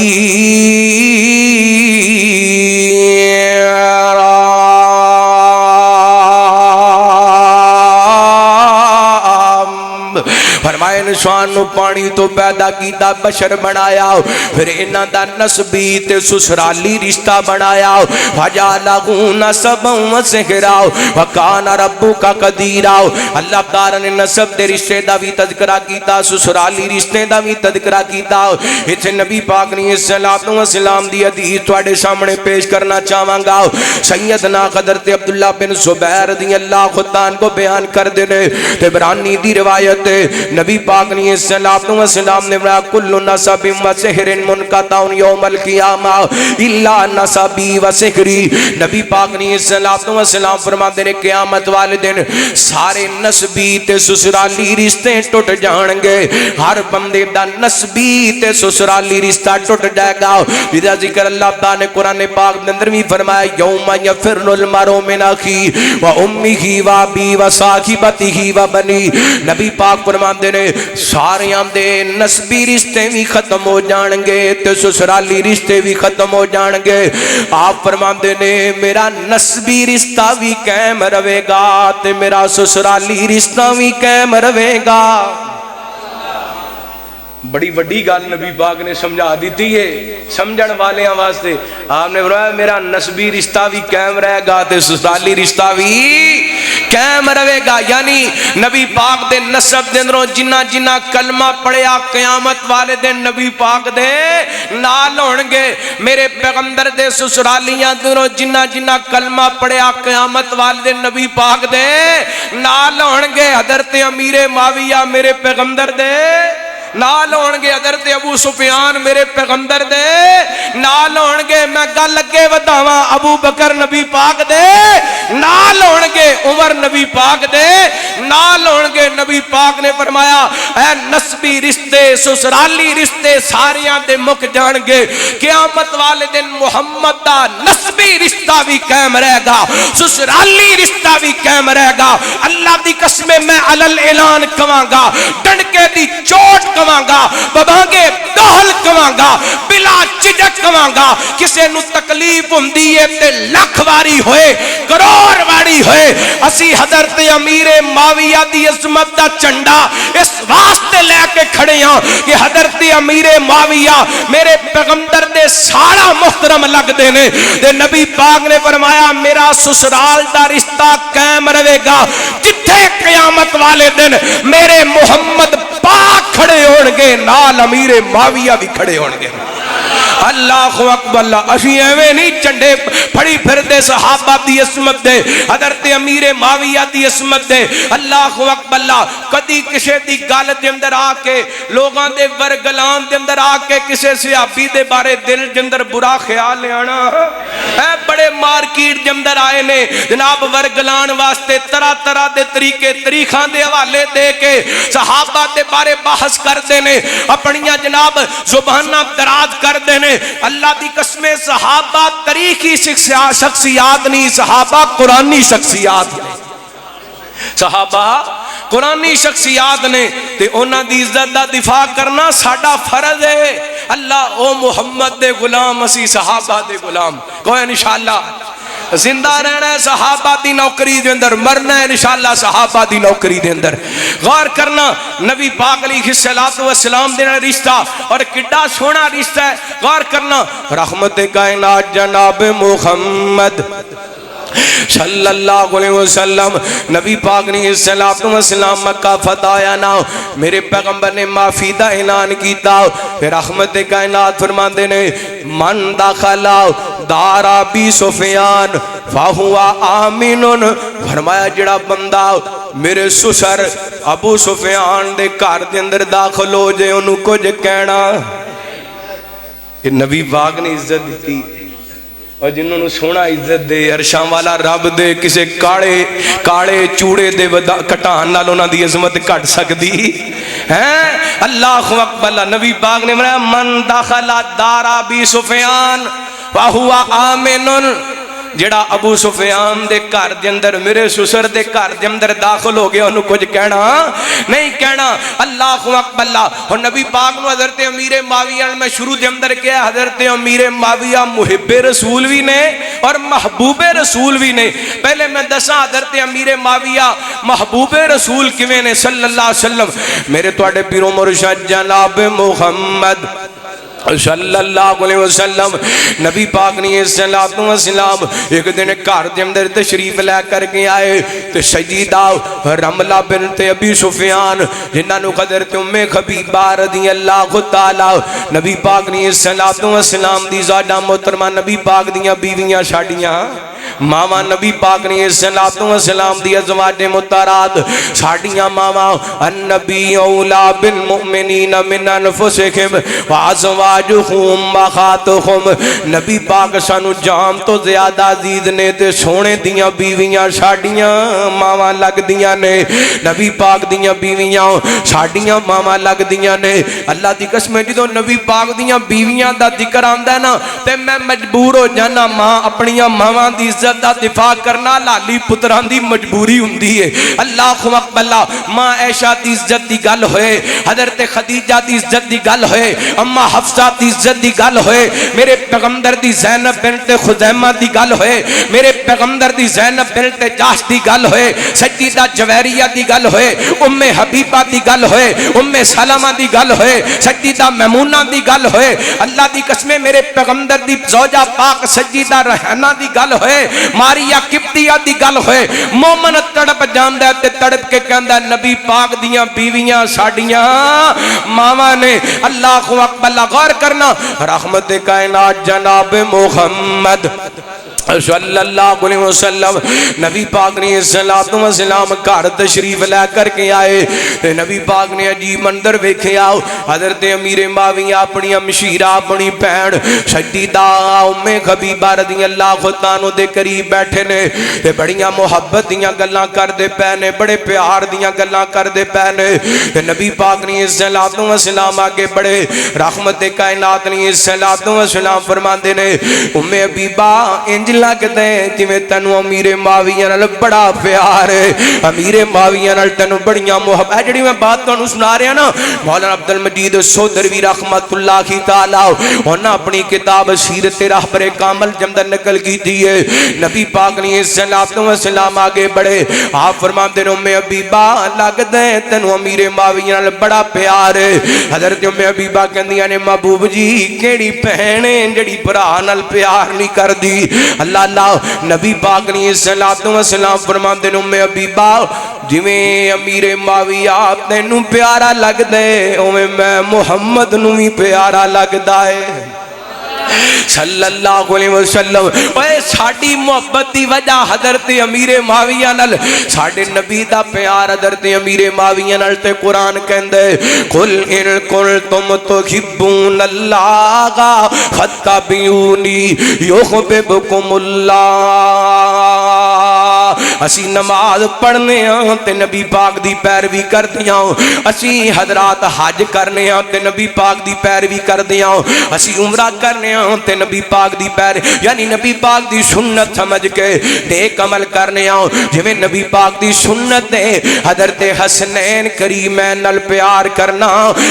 فرمائے انسان نو پانی تو پیدا کیتا بشر بنایا پھر انہاں دا نسبی تے سسرالی رشتہ بنایا فجعلہ نسبا وسحرا وکان ربک قدیرا اللہ تعالی نے نسب دے رشتے دا بھی تذکرہ کیتا سسرالی رشتے دا بھی تذکرہ کیتا ایتھے نبی پاک نے الصلوۃ والسلام دی حدیث تواڈے سامنے پیش کرنا چاہواں گا سیدنا حضرت عبداللہ بن زبیر رضی اللہ عنہ کو بیان کر دے نے تبرانی دی روایت نبی پاک نے الصلوۃ والسلام نے فرمایا کل نسب و سحر منقطع یوم القیامہ الا نسبی و سحری نبی پاک نے الصلوۃ والسلام فرماتے نے قیامت والے دن سارے نسبی تے سسرالی رشتے ٹوٹ جان گے ہر بندے دا نسبی تے سسرالی رشتہ ٹوٹ جائے گا جدا ذکر اللہ تعالی نے قرآن پاک کے اندر بھی فرمایا یوم یفر المرء من اخی و امہ و ابی و صاحبتہ و بنی نبی پاک فرماتے نے سارے دے نسبی رشتے بھی ختم ہو جان گے تے سسرالی رشتے بھی ختم ہو جان گے آپ فرماتے نے میرا نسبی رشتہ بھی قائم رہے گا تے میرا سسرالی رشتہ بھی قائم رہے گا بڑی وڈی گل نبی پاک نے سمجھا دیتی ہے سمجھن والے واسطے آپ نے فرمایا میرا نسبی رشتہ بھی قائم رہے گا تے سسرالی رشتہ بھی قائم رہے گا یعنی نبی پاک دے نسب دے اندروں جنہ جنہ کلمہ پڑھیا قیامت والے دن نبی پاک دے نال ہون گے میرے پیغمبر دے سسرالیاں دے اندروں جنہ جنہ کلمہ پڑھیا قیامت والے دن نبی پاک دے نال ہون گے حضرت امیر معاویہ میرے پیغمبر دے نال ہون گے حضرت ابو سفیان میرے پیغمبر دے نال ہون گے میں گل اگے وداواں ابو بکر نبی پاک دے نال ہون گے عمر نبی پاک دے نال ہون گے نبی پاک نے فرمایا اے نسبی رشتے سسرالی رشتے ساریاں دے مک جان گے قیامت والے دن محمد دا نسبی رشتہ بھی قائم رہے گا سسرالی رشتہ بھی قائم رہے گا اللہ دی قسم میں علل اعلان کواں گا ڈنکے دی چوٹ کواں گا ببانگے دہل کواں گا بلا چجک کواں گا کسے نو تکلیف ہوندی ہے تے لکھ واری ہوئے کروڑ واری ہوئے اسی حضرت امیر معاویہ دی عظمت دا چنڈا اس واسطے لے کے کھڑے ہاں کہ حضرت امیر معاویہ میرے پیغمبر دے سارا محترم لگ دے نے تے نبی پاک نے فرمایا میرا سسرال دا رشتہ قائم رہے گا جتھے قیامت والے دن میرے محمد پاک کھڑے ہون گے نال امیر معاویہ بھی کھڑے ہون گے اللہ اکبر اللہ اسی ایویں نہیں چنڈے پھڑی پھر دے صحابہ دی عصمت دے حضرت امیر معاویہ دی عصمت دے اللہ اکبر اللہ کدی کسے دی گل دے اندر آ کے لوگاں دے ورگلان دے اندر آ کے کسے صحابی دے بارے دل دے اندر برا خیال لے آنا اے بڑے مارکیٹ دے اندر آئے نے جناب ورگلان واسطے طرح طرح دے طریقے طریقاں دے حوالے دے کے صحابہ دے بارے بحث کر دے نے اپنیاں جناب زباناں دراز کر دے نے اللہ دی قسم صحابہ تاریخی شخصیات نہیں صحابہ قرآنی شخصیات نے صحابہ قرآنی شخصیات نے تے انہاں دی عزت دا دفاع کرنا ساڈا فرض ہے اللہ او محمد دے غلام اسی صحابہ دے غلام کوئی انشاءاللہ زندہ رہنا ہے صحابہ دی نوکری دے اندر مرنا ہے انشاءاللہ صحابہ دی نوکری دے اندر غور کرنا نبی پاک علیہ الصلوۃ والسلام دے رشتہ اور کڈا سونا رشتہ ہے غور کرنا رحمت کائنات جناب محمد صلی اللہ علیہ وسلم نبی پاک نے الصلوۃ والسلام مکہ فتح آیا نا میرے پیغمبر نے معافی دا اعلان کیتا پھر رحمت کائنات فرماندے نے من دخل دار ابی سفیان فہو آمن فرمایا جڑا بندہ میرے سسر ابو سفیان دے گھر دے اندر داخل ہو جائے انہوں کچھ کہنا کہ نبی پاک نے عزت دیتی اور جنہوں نے سونا عزت دے عرشاں والا رب دے کسے کاڑے چوڑے دے کٹان نال انہاں دی عظمت گھٹ سکدی ہیں اللہ اکبر نبی پاک نے فرمایا من دخل دار ابی سفیان فہو آمن جڑا ابو سفیان دے گھر دے اندر میرے سسر دے گھر دے اندر داخل ہو گیا انہوں کچھ کہنا نہیں کہنا اللہ اکبر اللہ اور نبی پاک نو حضرت امیر معاویہ میں شروع دے اندر کیا حضرت امیر معاویہ محب رسول بھی نے اور محبوب رسول بھی نے پہلے میں دساں حضرت امیر معاویہ محبوب رسول کیویں نے صلی اللہ علیہ وسلم میرے تواڈے پیرو مرشد جناب محمد صلی اللہ علیہ وسلم نبی پاک نے صلوات و سلام ایک دن گھر دے اندر تشریف لے کر کے آئے تو سیدہ رملہ بنت ابی سفیان جنہاں نو حضرت ام حبیبہ رضی اللہ تعالی نبی پاک نے صلوات و سلام دی زادہ محترمہ نبی پاک دیاں بیویاں شاڑیاں ماما نبی پاک نے صلوات و سلام دی ازواج مطہرات ساڈیاں ماما النبی اولا بالمؤمنین من انفسہم وازواجہم وخاتہم نبی پاک سانو جان تو زیادہ عزیز نے تے سونے دیاں بیویاں ساڈیاں ماما لگ دیاں نے نبی پاک دیاں بیویاں ساڈیاں ماما لگ دیاں نے اللہ دی قسم جدوں نبی پاک دیاں بیویاں دا ذکر آندا ہے نا تے میں مجبور ہو جانا ماں اپنیاں ماواں دی عزت دا دفاع کرنا لالی پتران دی مجبوری ہوندی ہے اللہ اکبر اللہ ماں عائشہ دی عزت دی گل ہوئے حضرت خدیجہ دی عزت دی گل ہوئے اما حفصہ دی عزت دی گل ہوئے میرے پیغمبر دی زینب بنت خزیمہ دی گل ہوئے میرے پیغمبر دی زینب بنت جاش دی گل ہوئے سیدہ جویریہ دی گل ہوئے ام حبیبہ دی گل ہوئے ام سلمہ دی گل ہوئے سیدہ میمونہ دی گل ہوئے اللہ دی قسمیں میرے پیغمبر دی زوجہ پاک سیدہ ریحانہ دی گل ہوئے ماریا قبطیہ دی گل ہوئے مومن تڑپ جاندہ تے تڑپ کے کہندہ نبی پاک دیاں بیویاں ساڑیاں ماما نے اللہ اکبر اللہ غور کرنا رحمت کائنات جناب محمد صلی اللہ علیہ وسلم نبی پاک نے صلوات و سلام گھر تشریف لے کر کے آئے نبی پاک نے عجیب منظر ویکھیا حضرت امیر معاویہ اپنی مشیرہ اپنی بہن سیدہ ام حبیبہ رضی اللہ عنہ دے قریب بیٹھے نے تے بڑیاں محبت دیاں گلاں کردے پے نے بڑے پیار دیاں گلاں کردے پے نے تے نبی پاک نے صلوات و سلام آگے بڑے رحمت کائنات نے صلوات و سلام فرماندے نے ام حبیبہ انج لگدے جویں تینوں امیر معاویہ نال بڑا پیار ہے امیر معاویہ نال تینوں بڑیاں محبت جڑی میں بات تانوں سنا رہا نا مولانا عبد المجید سودروی رحمت اللہ تعالی انہاں اپنی کتاب سیرت رہبر کامل جمدر نقل کی تھی ہے نبی پاک نے صلوات و سلام آگے بڑھے آپ فرماندے نے ام حبیبہ لگدے تینوں امیر معاویہ نال بڑا پیار ہے حضرت ام حبیبہ کہندیاں نے محبوب جی کیڑی بہن ہے جڑی بھرا نال پیار نہیں کردی اللہ اللہ نبی پاک نے صلوات و سلام فرماندے نے ام حبیبہ جویں امیر معاویہ تینوں پیارا لگدے اوویں میں محمد نوں وی پیارا لگدا ہے صلی اللہ علیہ وسلم اے ساڈی محبت دی وجہ حضرت امیر معاویہ نال ساڈے نبی دا پیار حضرت امیر معاویہ نال تے قرآن کہندے قل ان کنتم تحبون اللہ فاتبعونی یحببکم اللہ اسی نماز پڑھنے ہاں تے نبی پاک دی پیروی کردے ہاں اسی حضرات حج کرنے ہاں تے نبی پاک دی پیروی کردے ہاں اسی عمرہ کرنے ہاں تے نبی پاک دی پیر یعنی نبی پاک دی سنت سمجھ کے نیک عمل کرنے آؤ جویں نبی پاک دی سنت دے حضرت حسنین کریمین نال پیار کرنا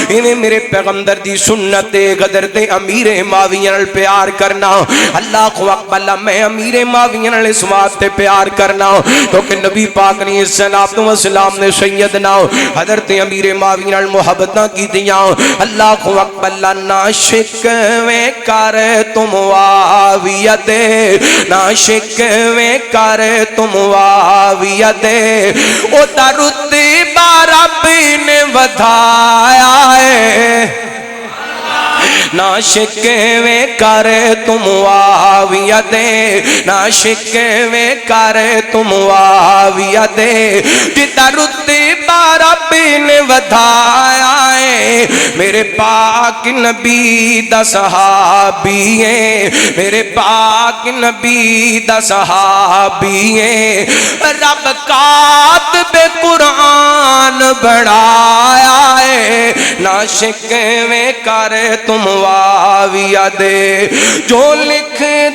انہیں میرے پیغمبر دی سنت دے حضرت امیر معاویہ نال پیار کرنا اللہ اکبر اللہ میں امیر معاویہ نال اس واسطے پیار کرنا کیونکہ نبی پاک نے صلوات و سلام نے سیدنا حضرت امیر معاویہ نال محبتاں کیتیاں اللہ اکبر اللہ نا شکویں کر تم معاویہ دے نا شکویں کر تم معاویہ دے او دا رتبہ رب نے ودھایا ہے نا شکویں کر تم معاویہ دے نا شکویں کر تم معاویہ دے جدا رتبہ رب نے ودھایا ہے میرے پاک نبی دا صحابی ہے میرے پاک نبی دا صحابی ہے رب کاتب قرآن بڑھایا ہے نا شکویں کر تم معاویہ دے جو لکھ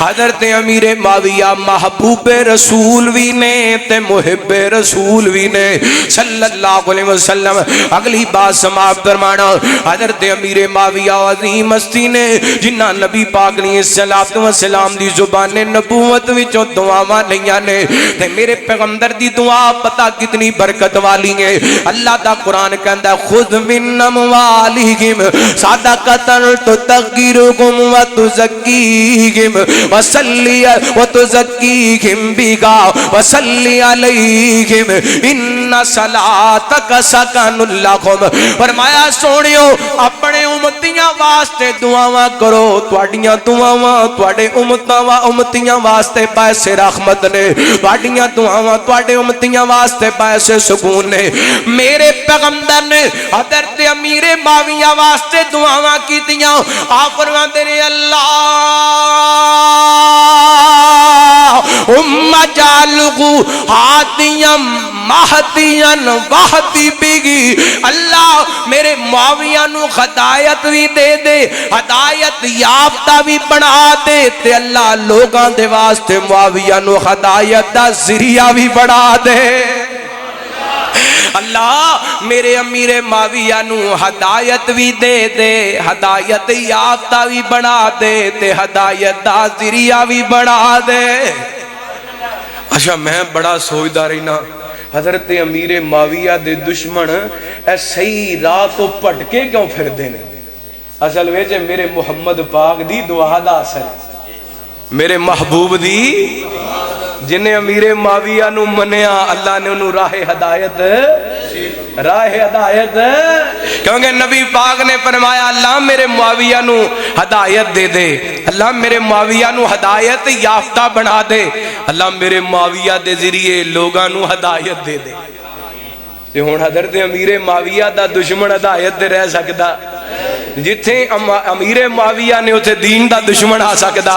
حضرت امیر معاویہ محبوب رسول بھی نے تے محب رسول بھی نے صلی اللہ علیہ وسلم. اگلی بات سماعت فرمانا. حضرت امیر معاویہ عظیم ہستی نے جنہ نبی پاک علیہ الصلوۃ والسلام دی زبان نبوت وچوں دعاواں لئیاں نے تے میرے پیغمبر دی دعا پتہ کتنی برکت والی ہے. اللہ دا قرآن کہندا ہے خذ من اموالہم صدقۃ تطہرہم وتزکیہم وتزکیہم بہا وصلی علیہم ان صلاتک سکن لہم. فرمایا سونیو اپنے امتیاں واسطے دعاواں کرو. تواڈیاں دعاواں تواڈے امتیاں واسطے باعث رحمت نے. تواڈیاں دعاواں تواڈے امتیاں واسطے باعث سکون نے. میرے پیغمبر نے حضرت امیر معاویہ واسطے دعاواں کیتیاں. آپ فرماندے نے اللہ جعلہ ہادیاں مہدیاں وہدی بگی. اللہ میرے معاویہ نو ہدایت بھی دے دے, ہدایت یافتہ بھی بنا دے تے اللہ لوگاں دے واسطے معاویہ نو ہدایت دا ذریعہ بھی بنا دے. اللہ میرے امیر معاویہ نو ہدایت بھی دے دے, ہدایت یافتہ بھی بنا دے تے ہدایت دا ذریعہ بھی بنا دے. اچھا میں بڑا سوچدا رہنا حضرت امیر معاویہ دے دشمن اے صحیح راہ تو پھٹکے کیوں پھر دینے؟ اصل وچ میرے محمد پاک دی دعا دا اثر, میرے محبوب دی جنہیں امیر معاویہ نو منیا اللہ نے انہوں راہ ہدایت کیونکہ نبی پاک نے فرمایا اللہ میرے معاویہ نو ہدایت دے دے, اللہ میرے معاویہ نو ہدایت یافتہ بنا دے, اللہ میرے معاویہ دے ذریعے لوگاں نو ہدایت دے دے. تے ہن حضرت امیر معاویہ دا دشمن ہدایت دے رہ سکدا؟ جتھے امیر معاویہ نے اتھے دین دا دشمن آ سکدا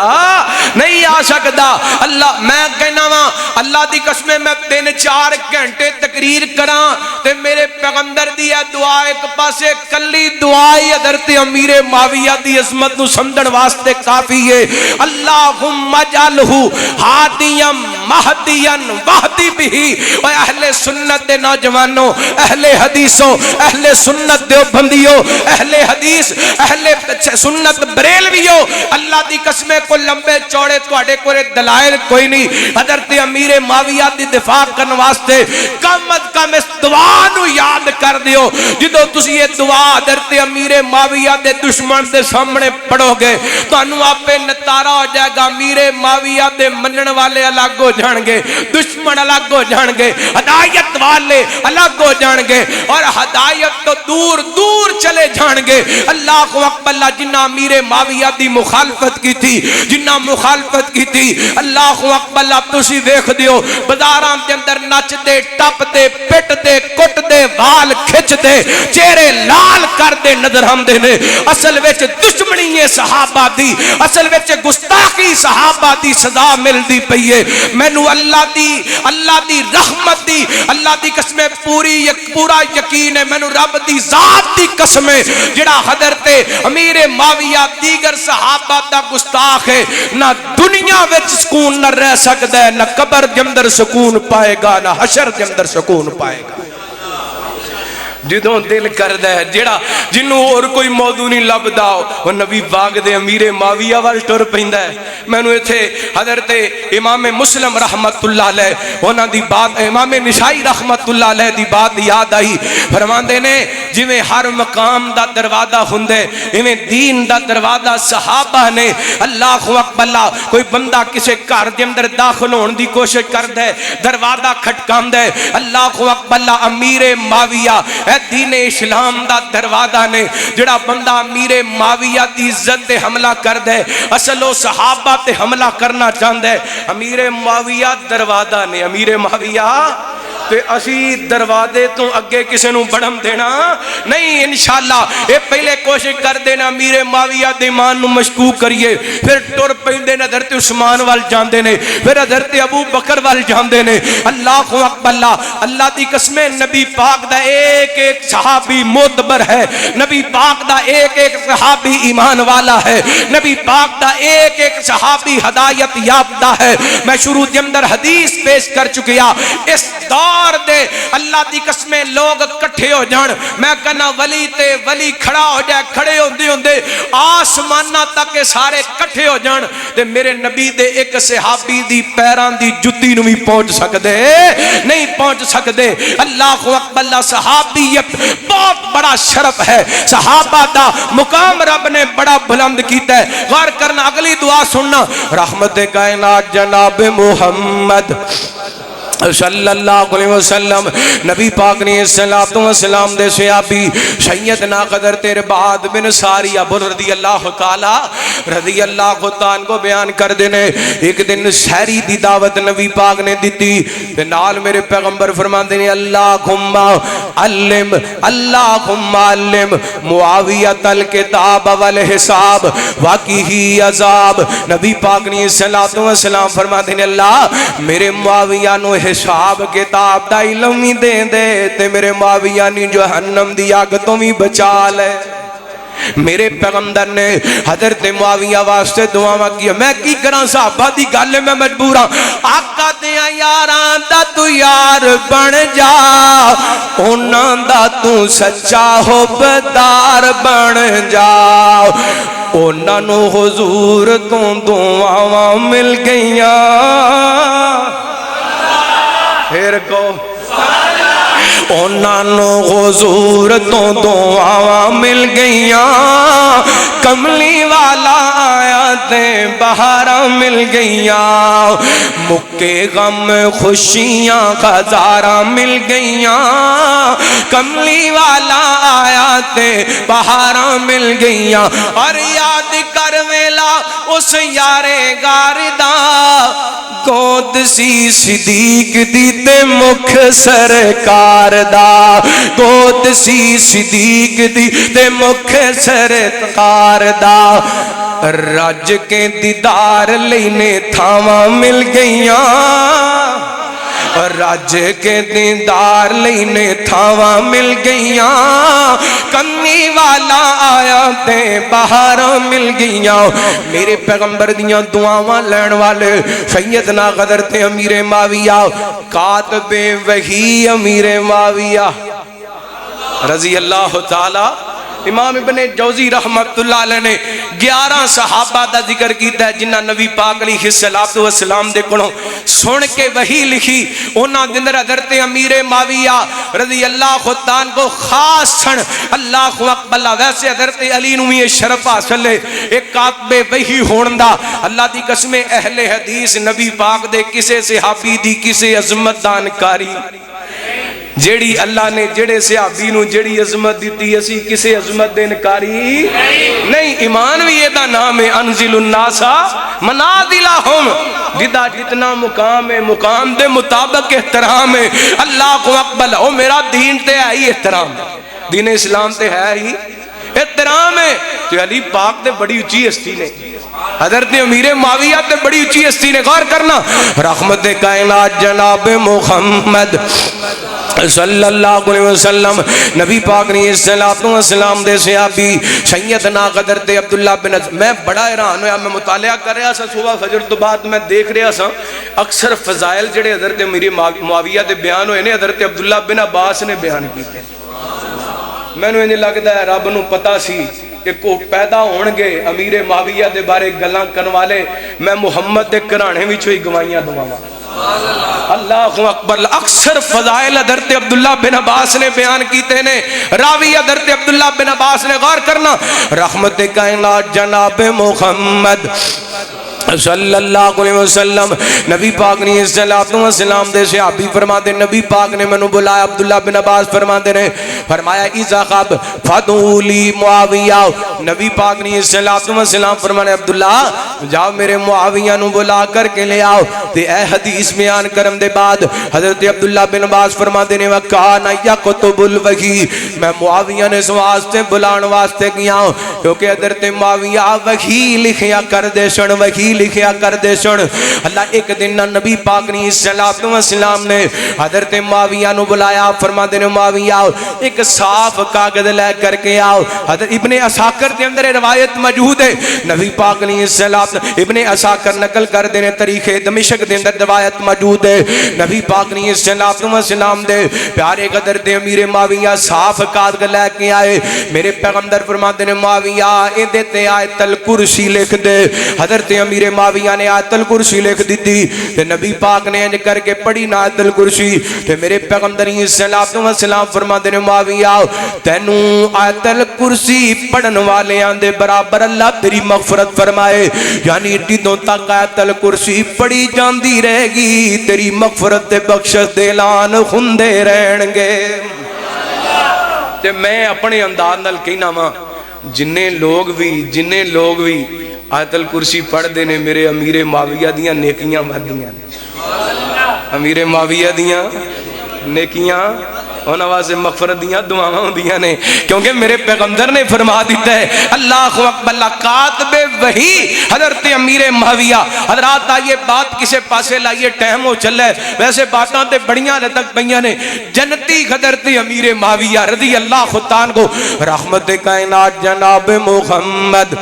نہیں آ سکدا. اللہ میں کہنا وا اللہ دی قسم میں 3-4 گھنٹے تقریر کراں تے میرے پیغمبر دی دعا ایک پاسے کلی دعا ہی حضرت امیر معاویہ دی عظمت نو سمجھن واسطے کافی ہے. اللہم اجعلہ ہادیا مہدیا واہدی بہ. اے اہل سنت دے نوجوانوں, اہل حدیثوں, اہل سنت دیوبندیوں, اہل حدیث, اہل سنت بریلویوں, اللہ دی قسمیں کو لمبے چوڑے تواڈے کولے دلائل کوئی نہیں. حضرت امیر معاویہ دی دفاع کرن واسطے کم از کم اس دعا نو یاد کر دیو. جدوں تسی یہ دعا حضرت امیر معاویہ دے دشمن دے سامنے پڑھو گے تانوں آپے نتارا ہو جائے گا امیر معاویہ دے منن والے الگ ہو جان گے, دشمن الگ ہو جان گے, ہدایت والے الگ ہو جان گے اور ہدایت تو دور دور چلے جان گے. اللہ اکبر. اللہ جنہ امیر معاویہ دی مخالفت کی تھی, جنہ مخالفت کی تھی, اللہ اکبر. اللہ تسی دیکھ دیو بازاراں دے اندر نچ دے, ٹپ دے, پٹ دے, کٹ دے, وال کھچ دے, چہرے لال کر دے نظر آندے نے. اصل وچ دشمنی ہے صحابہ دی, اصل وچ گستاخی صحابہ دی سزا ملدی پئی ہے. مینوں اللہ دی رحمت دی, اللہ دی قسم پورا یقین ہے, مینوں رب دی ذات دی قسم ہے جڑا حضرت امیر معاویہ دیگر صحابہ دا گستاخ ہے نہ دنیا وچ سکون نہ رہ سکتا ہے, نہ قبر دے اندر سکون پائے گا, نہ حشر دے اندر سکون پائے گا. جدوں دل کردا ہے جڑا جنوں اور کوئی موضوع نہیں لبدا وہ نبی پاک دے امیر معاویہ وال ٹر پیندا ہے. مینوں ایتھے حضرت امام مسلم رحمت اللہ علیہ انہاں دی بات, امام نسائی رحمت اللہ علیہ دی بات یاد آئی. فرماندے نے جویں ہر مقام دا دروازہ ہوندا ایویں دین دا دروازہ صحابہ نے. اللہ اکبر. کوئی بندہ کسے گھر دے اندر داخل ہون دی کوشش کردا ہے, دروازہ کھٹکاندا ہے, اللہ اکبر. امیر معاویہ اے دین اسلام دا دروازہ نے. جڑا بندہ امیر معاویہ دی عزت تے حملہ کردا ہے اصل او صحابہ تے حملہ کرنا چاہندا ہے. امیر معاویہ دروازہ نے, امیر معاویہ تے اسی دروازے تو اگے کسے نو بڑھن دینا نہیں انشاءاللہ. اے پہلے کوشش کر دینا امیر معاویہ دے ایمان نو مشکوک کریے, پھر ٹر پیندے نے حضرت عثمان وال جاندے نے پھر حضرت ابو بکر وال جاندے نے اللہ اکبر اللہ دی قسم نبی پاک دا ایک ایک صحابی معتبر ہے نبی پاک دا ایک ایک صحابی ایمان والا ہے نبی پاک دا ایک ایک صحابی ہدایت یافتہ ہے میں شروع کے اندر حدیث پیش کر چکیا اس دور دے اللہ دی قسم لوگ کٹھے ہو جان میں کہنا ولی تے ولی کھڑا ہو جائے کھڑے ہوندے ہوندے آسمانہ تک سارے کٹھے ہو جان تے میرے نبی دے ایک صحابی دی پیران دی جتی نو بھی پہنچ سکدے نہیں پہنچ سکدے اللہ اکبر اللہ صحابیت بہت بڑا شرف ہے صحابہ دا مقام رب نے بڑا بلند کیتا ہے غور کرنا اگلی دعا سننا رحمت کائنات جناب محمد صلی اللہ علیہ وسلم نبی پاک نے الصلوۃ والسلام دے صحابی سیدنا حضرت رباط بن ساریہ رضی اللہ تعالی رضی اللہ تعالی کو بیان کر دینے ایک دن سحری دی دعوت نبی پاک نے دیتی تے نال میرے پیغمبر فرماندے نے اللہم علم معاویہ الکتاب والحساب واقعی عذاب نبی پاک نے الصلوۃ والسلام فرماندے نے اللہ میرے معاویہ نو حساب کتاب دا علم ہی دے دے تے میرے معاویہ نے جہنم دی آگ تو بھی بچا لے میرے پیغمبر نے حضرت معاویہ واسطے دعا کیا میں کی کراں صحابہ دی گل میں مجبور ہاں آقا دیاں یاراں دا تو یار بن جا انہاں دا تو سچا حبدار بن جا انہاں نو حضور تو دعاواں مل گئیاں پھر کو انہاں نو حضور تو دعاواں مل گئیاں کملی والا آیا تے بہاراں مل گئیاں مکے غم خوشیاں ہزاراں مل گئیاں کملی والا آیا تے بہاراں مل گئیاں اور یاد کر ویلا اس یارے گاردہ گود سی صدیق دی تے مکھ سرکار دا گود سی صدیق دی تے مکھ سرکار دا رج کے دیدار لینے تھاواں مل گئیاں رج کے دیدار لینے تھاواں مل گئیاں کمی والا آیا تے بہاراں مل گئیاں میرے پیغمبر دیاں دعاواں لین والے سیدنا حضرت امیر معاویہ کاتب وحی امیر معاویہ رضی اللہ تعالی امام ابن جوزی رحمت اللہ علیہ نے 11 صحابہ دا ذکر کیتا ہے جنہاں نبی پاک علیہ الصلوۃ والسلام دے کولوں سن کے وحی لکھی انہاں دے اندر حضرت امیر معاویہ رضی اللہ تعالی کو خاص سن اللہ اکبر ویسے حضرت علی نوں یہ شرف حاصل ہے ایک کاتب وحی ہون دا اللہ دی قسم اہل حدیث نبی پاک دے کسے صحابی دی کسے عظمت دا انکاری جیڑی اللہ نے جیڑے صحابی نو جیڑی عظمت دیتی اسی کسے عظمت دے انکاری نہیں ایمان بھی یہ دا نام ہے انزل الناسا منازلہم جدا جتنا مقام ہے مقام دے مطابق احترام ہے اللہ کو اقبل او میرا دین تے ہے ہی احترام دین اسلام تے ہے ہی احترام ہے تو علی پاک تے بڑی اچھی ہستی نے حضرت امیر معاویہ تے بڑی اچھی ہستی نے غور کرنا رحمت کائنات جناب محمد صلی اللہ علیہ وسلم نبی پاک نے الصلوۃ والسلام دے صحابی سیدنا حضرت عبداللہ بن میں بڑا حیران ہویا میں مطالعہ کر رہا سا صبح فجر تو بعد میں دیکھ رہا سا اکثر فضائل جڑے حضرت امیر معاویہ دے بیان ہوئے نے حضرت عبداللہ بن عباس نے بیان کیتے میں نے لگتا ہے رب نو پتا سی کہ کو پیدا ہونگے امیر معاویہ دے بارے گلاں کرن والے میں محمد دے گھرانے وچوں ہی گوائیاں دواواں اللہ اکبر اکثر فضائل حضرت عبداللہ بن عباس نے بیان کیتے نے راوی حضرت عبداللہ بن عباس نے غور کرنا رحمت کائنات جناب محمد صلی اللہ علیہ وسلم نبی پاک نے الصلوۃ والسلام دے صحابی فرماتے نبی پاک نے مینوں بلایا عبداللہ بن عباس فرماتے نے فرمایا اذا خب فدولی معاویہ نبی پاک نے الصلوۃ والسلام فرمانے عبداللہ جاؤ میرے معاویہ نو بلا کر کے لے آؤ تے اے حدیث بیان کرن دے بعد حضرت عبداللہ بن عباس فرماتے نے وکان یکتب الوحی میں معاویہ نے اس واسطے بلان واسطے کیا کیونکہ حضرت معاویہ وحی لکھیا کر دے سن وحی لکھیا کر دے سن اللہ ایک دن نبی پاک نے الصلوۃ والسلام نے حضرت معاویہ نو بلایا فرماتے نے معاویہ ایک صاف کاغذ لے کر کے آؤ حضرت ابن عساکر کے اندر روایت موجود ہے نبی پاک نے الصلوۃ ابن عساکر نقل کر دینے تاریخ دمشق کے اندر روایت موجود ہے نبی پاک نے الصلوۃ والسلام دے پیارے حضرت امیر معاویہ صاف کاغذ لے کے آئے میرے پیغمبر فرماتے نے معاویہ اے دیتے آیت الکرسی لکھ دے حضرت امیر معاویہ نے آیت الکرسی لکھ دی تھی تے نبی پاک نے انج کر کے پڑھی نا آیت الکرسی تے میرے پیغمبر الصلوۃ والسلام فرماتے نے معاویہ تینوں آیت الکرسی پڑھن والیاں دے برابر اللہ تیری مغفرت فرمائے یعنی جدوں تک آیت الکرسی پڑھی جاندی رہے گی تیری مغفرت تے بخشش دے اعلان ہوندے رہن گے تے میں اپنے انداز نال کہنا وا جننے لوگ بھی آیت الکرسی پڑھ دے نے میرے امیر معاویہ دیاں نیکیاں ودیاں امیر معاویہ دیاں نیکیاں انہاں واسطے مغفرت دیاں دعاواں ہوندیاں نے کیونکہ میرے پیغمبر نے فرما دیتا ہے اللہ اکبر اللہ کاتب وحی حضرت امیر معاویہ حضرات آئیے بات کسے پاسے لائیے ٹائم ہو چلے ویسے باتاں تے بڑیاں حد تک پئیاں نے جنتی حضرت امیر معاویہ رضی اللہ عنہ کو رحمت کائنات جناب محمد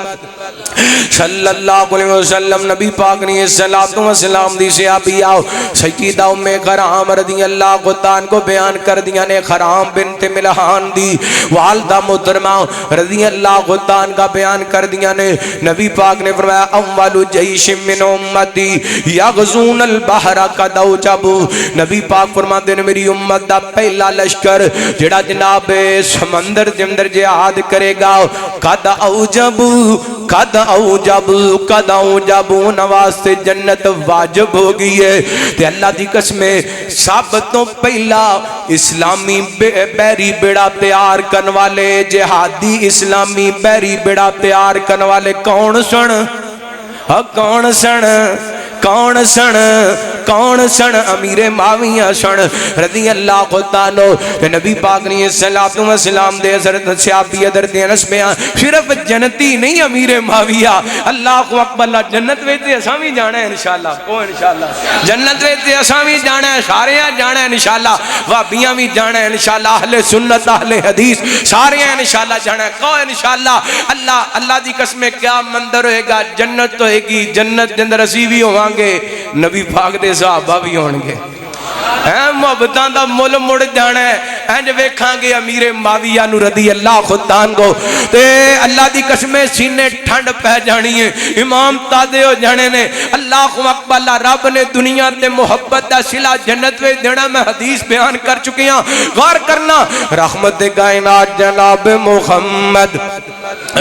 صلی اللہ علیہ وسلم نبی پاک نے الصلوۃ والسلام دی صحابی آؤ سیدہ ام خرام رضی اللہ عنہ کو بیان کر دیا نے خرام بنت ملحان دی والدہ محترمہ رضی اللہ عنہ کا بیان کر دیا نے نبی پاک نے فرمایا اول جیش من امتی یغزون البحر قد اوجبوا نبی پاک فرماتے ہیں میری امت دا پہلا لشکر جڑا جناب سمندر دے اندر جہاد کرے گا قد اوجبوا نواستے جنت واجب ہو گئی ہے تے اللہ دی قسم سب تو پہلا اسلامی بیری بیڑا تیار کرن والے جہادی اسلامی بیری بیڑا تیار کرن والے کون سن امیر معاویہ سن رضی اللہ عنہ نبی پاک نے الصلوۃ والسلام دے حضرت صحابی حضرت انس بیان صرف جنتی نہیں امیر معاویہ اللہ اکبر جنت وچ تے اساں وی جانا ہے انشاءاللہ او انشاءاللہ جنت وچ تے اساں وی جانا ہے سارے جانا ہے انشاءاللہ وہابیاں وی جانا ہے انشاءاللہ اہل سنت اہل حدیث سارے انشاءاللہ جانا ہے کو انشاءاللہ اللہ دی قسم کیا منظر ہوئے گا جنت ہوئے گی جنت دے اندر اسی بھی ہوواں گے نبی پاک دے صحابہ بھی ہون گے محبتاں دا مل مڑ جانا ہے انج ویکھاں گے امیر معاویہ نو رضی اللہ عنہ کو تے اللہ دی قسم سینے ٹھنڈ پہ جانی ہے امام تازے ہو جانے نے اللہ اکبر اللہ رب نے دنیا تے محبت دا صلہ جنت وچ دینا میں حدیث بیان کر چکی ہاں غور کرنا رحمت کائنات جناب محمد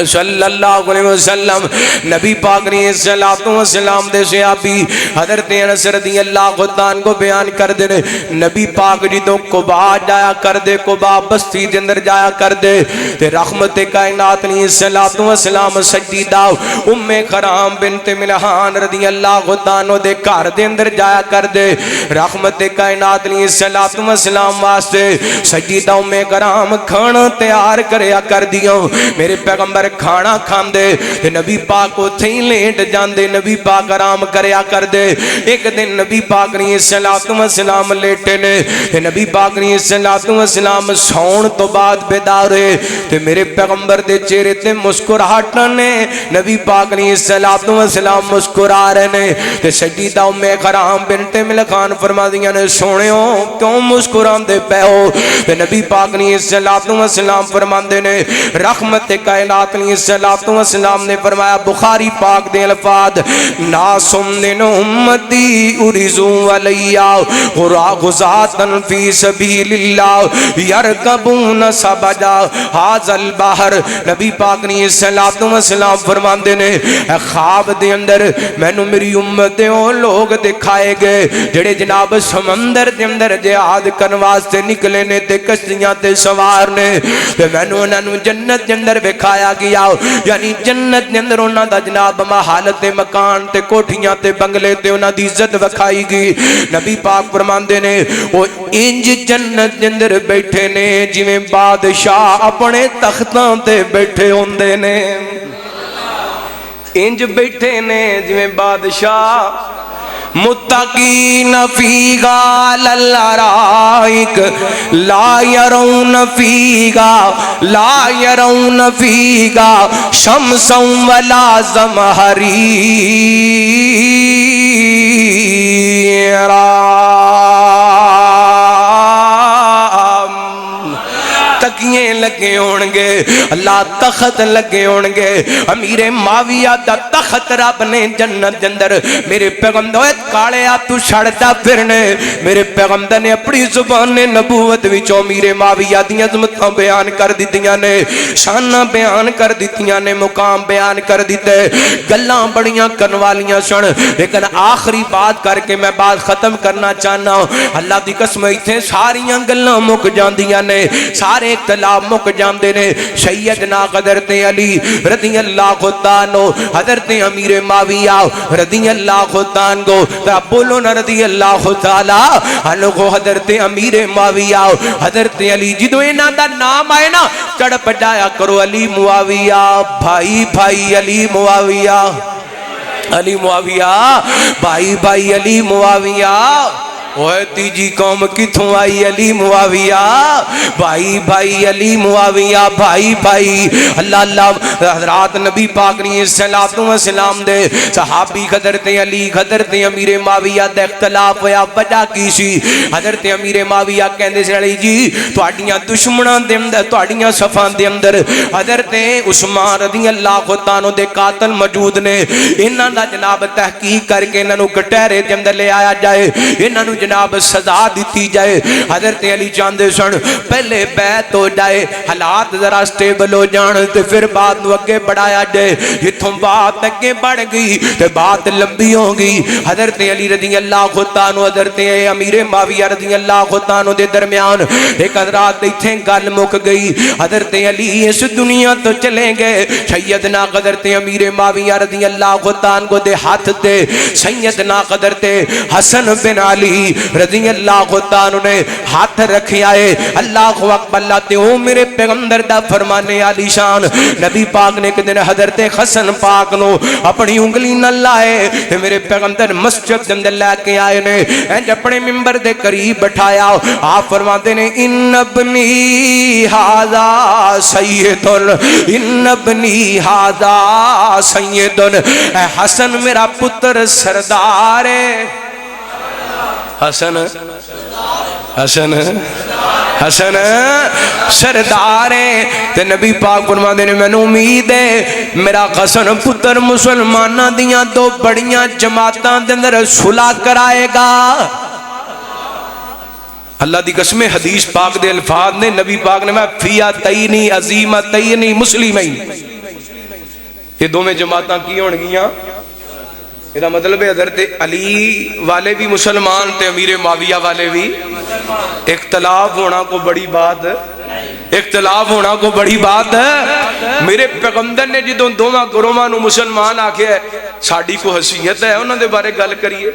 صلی اللہ علیہ وسلم نبی پاک نے الصلوۃ والسلام دے صحابی حضرت انس رضی اللہ عنہ کو بیان کر دے نبی پاک جدوں قباء جایا کر دے قباء بستی دے اندر جایا کر دے تے رحمت کائنات نے الصلوۃ والسلام سجدہ ام خرام بنت ملحان رضی اللہ عنہ دے گھر دے اندر جایا کر دے رحمت کائنات نے الصلوۃ والسلام واسطے سجدہ ام خرام کھانا تیار کریا کر دیاں میرے پیغمبر کھانا کھان دے تے نبی پاک اوتھے ہی لیٹ جاندے نبی پاک آرام کریا کر دے ایک دن نبی پاک نے الصلوۃ والسلام لیٹے نے تے نبی پاک نے الصلوۃ والسلام سون تو بعد بیدار ہوئے تے میرے پیغمبر دے چہرے تے مسکراہٹ نے نبی پاک نے الصلوۃ والسلام مسکرا رہے نے تے سیدہ ام خرام بنت ملحان فرماندیاں نے سونیو کیوں مسکراندے پے ہو تے نبی پاک نے الصلوۃ والسلام فرماندے نے رحمت کائنات نے الصلوۃ والسلام نے فرمایا بخاری پاک دے الفاظ ناسم من امتی ارزو علیہ غزاتن فی سبیل اللہ یرکبون سبجا حاضل بحر نبی پاک نے الصلوۃ والسلام فرماندے نے خواب دے اندر مینوں میری امت دے او لوگ دکھائے گئے جڑے جناب سمندر دے اندر جہاد کرن واسطے نکلے نے تے کشتیاں تے سوار نے تے مینوں انہاں نوں جنت دے اندر وکھایا گیا یعنی جنت دے اندر انہاں دا جناب محل تے مکان تے کوٹھیاں تے بنگلے تے انہاں دی عزت وکھائی گئی نبی پاک فرماندے نے او انج جنت دے اندر بیٹھے نے جویں بادشاہ اپنے تختاں تے بیٹھے ہوندے نے انج بیٹھے نے جویں بادشاہ متقین فیہا للارائک لا یرون فیہا شمسا ولا زمہریرا تکیے لگے ہونگے اللہ تخت لگے ہونگے امیر معاویہ دا تخت رب نے جنت اندر میرے پیغمبر کالے آپ تو چھڑتا پھرنے میرے پیغمبر نے اپنی زبان نبوت وچوں امیر معاویہ دی عظمتاں بیان کر دتیاں نے شاناں بیان کر دتیاں نے مقام بیان کر دیتے گلاں بڑیاں کرن والیاں سن لیکن آخری بات کر کے میں بات ختم کرنا چاہنا ہوں اللہ دی قسم ایتھے ساریاں گلاں مک جاندیاں نے سارے اختلاف مک جاندے نے سیدنا حضرت علی رضی اللہ عنہ حضرت امیر معاویہ رضی اللہ عنہ بولو نا رضی اللہ تعالی عنہ حضرت امیر معاویہ حضرت علی جدو انہاں دا نام آئے نا چڑھ پڑایا کرو علی معاویہ بھائی بھائی علی معاویہ علی معاویہ بھائی بھائی علی معاویہ اوہ تیجی قوم کتھوں آئی علی معاویہ بھائی بھائی علی معاویہ بھائی بھائی اللہ اللہ حضرات نبی پاک نے الصلوۃ والسلام دے صحابی حضرت علی حضرت امیر معاویہ دے اختلاف ہویا وجہ کی سی حضرت امیر معاویہ کہندے سے علی جی تہاڈیاں دشمناں دے اندر تہاڈیاں صفاں دے اندر حضرت عثمان رضی اللہ عنہ دے قاتل موجود نے انہاں دا جناب تحقیق کر کے انہاں نوں کٹہرے دے اندر لے آیا جائے انہاں نوں جناب سزا دیتی جائے حضرت علی چاندے سن پہلے بیعت ہو جائے حالات ذرا سٹیبل ہو جان تے پھر بات نو اگے بڑھایا جائے جتھوں بات اگے بڑھ گئی تے بات لمبی ہو گئی حضرت علی رضی اللہ عنہ حضرت امیر معاویہ رضی اللہ عنہ دے درمیان ایک حضرات ایتھے گل مک گئی حضرت علی اس دنیا تو چلے گئے سیدنا حضرت امیر معاویہ رضی اللہ عنہ دے ہاتھ تے سیدنا حضرت حسن بن علی رضی اللہ عنہ نے ہاتھ رکھے آئے اللہ اکبر اللہ تے او میرے پیغمبر دا فرمانے علی شان نبی پاک نے ایک دن حضرت حسن پاک نو اپنی انگلی نہ لائے میرے پیغمبر مسجد اندر لے کے آئے نے انج اپنے منبر دے قریب بٹھایا آپ فرماتے نے ان ابنی ھذا سید ان ابنی ھذا سید اے حسن میرا پتر سردار ہے حسن حسن حسن سردار ہے تے نبی پاک فرماندے نے مینوں امید ہے میرا حسن پتر مسلماناں دیاں دو بڑیاں جماعتاں دے اندر صلح کرائے گا اللہ دی قسم حدیث پاک دے الفاظ نے نبی پاک نے میں فیاتین عظیمتین مسلمین یہ دو میں جماعتاں کی ہون گیاں یہ مطلب ہے حضرت علی والے بھی مسلمان تے امیر معاویہ والے بھی اختلاف ہونا کو بڑی بات ہے اختلاف ہونا کو بڑی بات ہے میرے پیغمبر نے جدوں دوواں گروہاں نو مسلمان آکھیا ہے ساڈی کو حیثیت ہے انہاں دے بارے گل کریے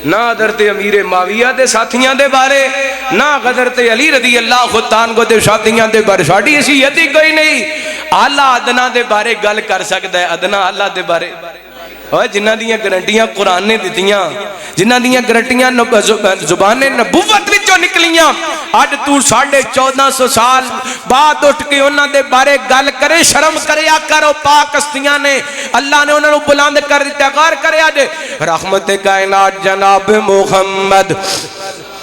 نہ حضرت امیر معاویہ دے ساتھیاں دے بارے نہ حضرت علی رضی اللہ عنہ دے ساتھیاں دے بارے ساڈی حیثیت ہی کوئی نہیں اعلیٰ ادنا دے بارے گل کر سکدا ہے ادنا اعلیٰ دے بارے جنہ دیاں گارنٹیاں قرآن نے دتیاں جنہ دیاں گارنٹیاں زبان نبوت وچوں نکلیاں اج تو 1450 سال بعد اٹھ کے انہاں دے بارے گل کرے شرم کریا کرو پاک ہستیاں نے اللہ نے انہاں نوں بلند کر دتا غور کریا جے رحمت کائنات جناب محمد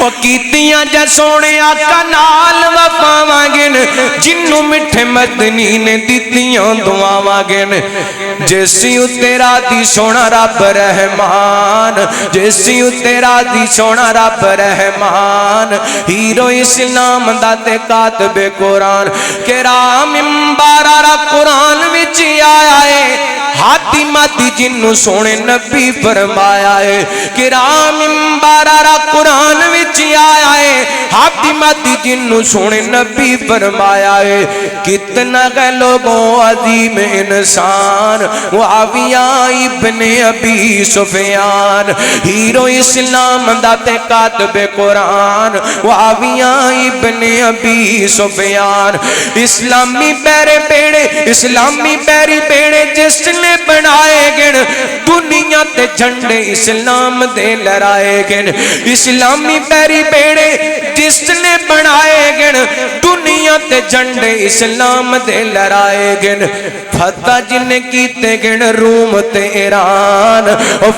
او کیتیاں جا سونے آقا نال وفاواں جنوں مٹھے مدنی نے دتیاں دعاواں جیسی تیرا دی سونا رب رحمان جیسی تیرا دی سونا رب رحمان ہیرو اسلام دا تے کاتب قرآن کرام مبارک قرآن وچ آیا ہے ہاتھی ماتی جنوں سونے نبی فرمایا ہے کرام مبارک قرآن وچ آیا ہے ہاتھی ماتی جنوں سونے نبی فرمایا ہے کتنا گئے لوگوں عظیم انسان معاویہ ابن ابی سفیان ہیرو اسلام دا تے کاتب قرآن معاویہ ابن ابی سفیان اسلامی پیرے پیڑے اسلامی پیری پیڑے جس نے بنائے گن دنیا تے جھنڈے اسلام دے لڑائے گن اسلامی پیری پیڑے جس نے بنائے گن دنیا تے جھنڈے اسلام دے لڑائے گن فتح جن کیتے گن روم تے ایران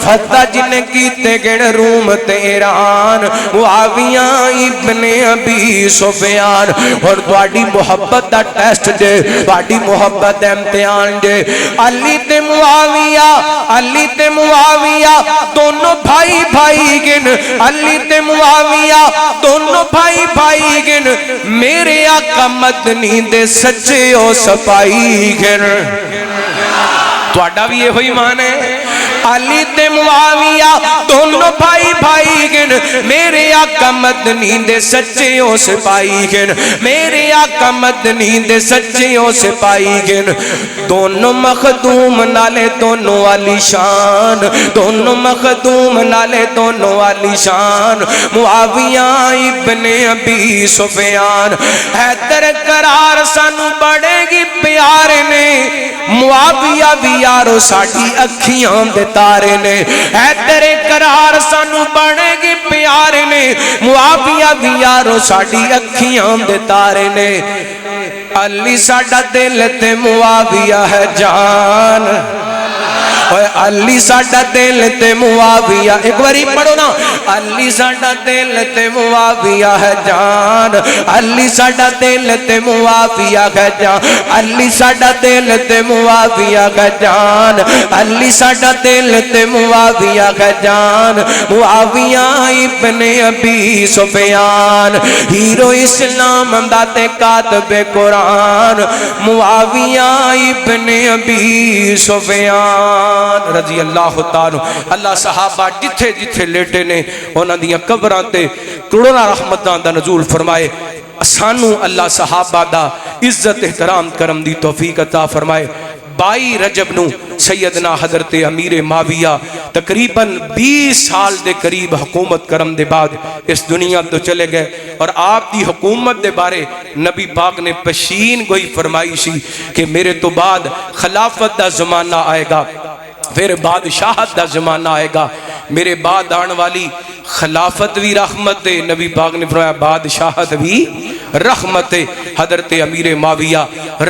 فتح جن کیتے گن روم تے ایران معاویہ ابن ابی سفیان اور تواڈی محبت دا ٹیسٹ دے تواڈی محبت دا امتحان دے علی تے معاویہ دونوں بھائی بھائی گن علی تے معاویہ دونوں بھائی بھائی گن میرے آقا مدنی دے سچے او سپائی گن تواڈا بھی یہ ہوئی مان ہے علی تے معاویہ دونوں بھائی بھائی گن میرے آقا مدنی دے سچے او سپائی گن میرے آقا مدنی دے سچے او سپائی گن دونوں مخدوم نالے دونوں علی شان دونوں مخدوم نالے دونوں علی شان معاویہ ابن ابی سفیان حیدر قرار سانو بڑے گی پیارے نے معاویہ بھی یارو ساڑی اکھیاں دے تارے نے حیدر قرار سانو بڑے گی پیارے نے معاویہ بھی یارو ساڑی اکھیاں دے تارے نے علی ساڑا دل تے معاویہ ہے جان علی ساڑا دل تے معاویہ ایک باری پڑھو نا علی ساڑا دل تے معاویہ ہے جان علی ساڑا دل تے معاویہ ہے جان علی ساڑا دل تے معاویہ ہے جان علی ساڑا دل تے معاویہ ہے جان معاویہ ابن ابی سفیان ہیرو اسلام دا تے کاتب قرآن معاویہ ابن ابی سفیان رضی اللہ تعالی اللہ صحابہ جتھے جتھے لیٹے نے انہاں دیاں قبراں تے کروڑاں رحمتاں دا نزول فرمائے سانو اللہ صحابہ دا عزت احترام کرم دی توفیق عطا فرمائے 22 رجب نو سیدنا حضرت امیر معاویہ تقریباً 20 سال دے قریب حکومت کرم دے بعد اس دنیا تو چلے گئے اور آپ دی حکومت دے بارے نبی پاک نے پشین گوئی فرمائی سی کہ میرے تو بعد خلافت دا زمانہ آئے گا پھر بادشاہت دا زمانہ آئے گا میرے بعد آن والی خلافت بھی رحمت دے نبی پاک نے فرمایا بادشاہت بھی رحمت حضرت امیر معاویہ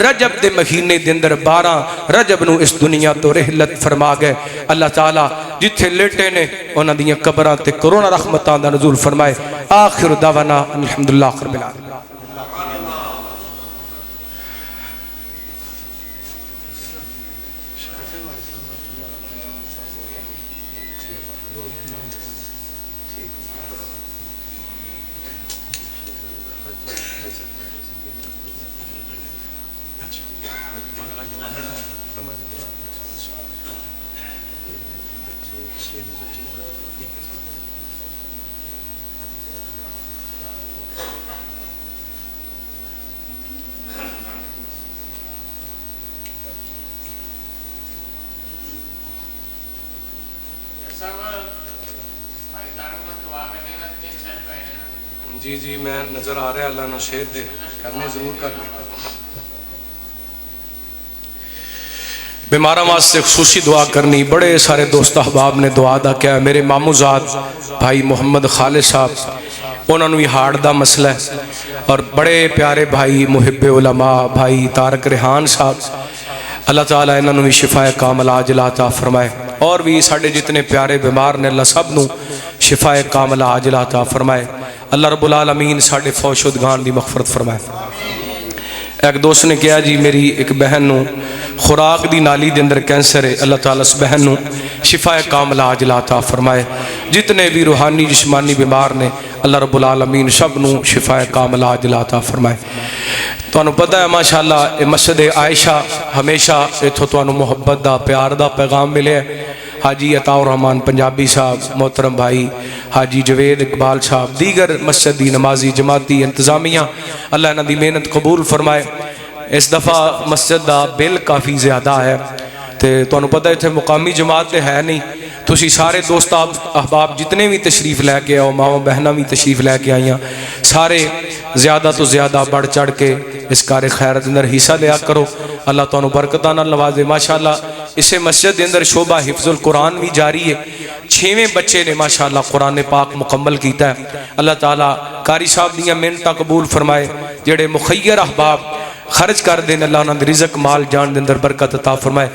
رجب دے مہینے دے اندر 12 رجب نو اس دنیا تو رحلت فرما گئے اللہ تعالیٰ جتھے لیٹے نے انہاں دیاں قبراں تے کروڑاں رحمتاں دا نزول فرمائے آخر دعوانا الحمدللہ رب العالمین جی جی میں نظر آ رہا ہے اللہ نے شیر دے کرنے ضرور کرنے بیمارہ واسطے خصوصی دعا کرنی بڑے سارے دوست احباب نے دعا دا کیا میرے ماموزاد بھائی محمد خالد صاحب انہوں نے ہارٹ دا مسئلہ ہے اور بڑے پیارے بھائی محب علماء بھائی طارق ریحان صاحب اللہ تعالیٰ انہوں نے بھی شفا کامل عاجل عطا فرمائے اور بھی ساڑھے جتنے پیارے بیمار نے اللہ سب نو شفا کامل عاجل عطا فرمائے اللہ رب العالمین ساڈے فوت شدگان دی مغفرت فرمائے۔ ایک دوست نے کہا جی میری ایک بہن نو خوراک دی نالی دے اندر کینسر ہے، اللہ تعالیٰ اس بہن نو شفا کاملہ عاجل عطا فرمائے۔ جتنے بھی روحانی جسمانی بیمار نے اللہ رب العالمین سب نو شفا کاملہ عاجل عطا فرمائے۔ تانوں پتہ ہے ماشاءاللہ یہ مسجد عائشہ ہمیشہ اتھوں تانوں محبت دا پیار دا پیغام ملے ہے۔ حاجی عطا الرحمان پنجابی صاحب، محترم بھائی حاجی جوید اقبال صاحب، دیگر مسجد دی نمازی جماعتی انتظامیہ، اللہ انہاں دی محنت قبول فرمائے۔ اس دفعہ مسجد دا بل کافی زیادہ ہے تے تانوں پتہ ہے اتھے مقامی جماعت تے ہے نہیں، تسی سارے دوست احباب جتنے بھی تشریف لے کے آؤ، ماں بہناں بھی تشریف لے کے آئیاں، سارے زیادہ تو زیادہ بڑھ چڑھ کے اس کار خیر دے اندر حصہ لیا کرو۔ اللہ تعالیٰ برکتاں نال نوازے۔ ماشاءاللہ اسے مسجد دے اندر شعبہ حفظ القرآن بھی جاری ہے، 6ویں بچے نے ماشاءاللہ قرآن پاک مکمل کیتا ہے۔ اللہ تعالیٰ قاری صاحب دیاں محنتاں قبول فرمائے، جڑے مخیر احباب خرچ کر دین اللہ انہاں دے رزق مال جان دے اندر برکت عطا فرمائے۔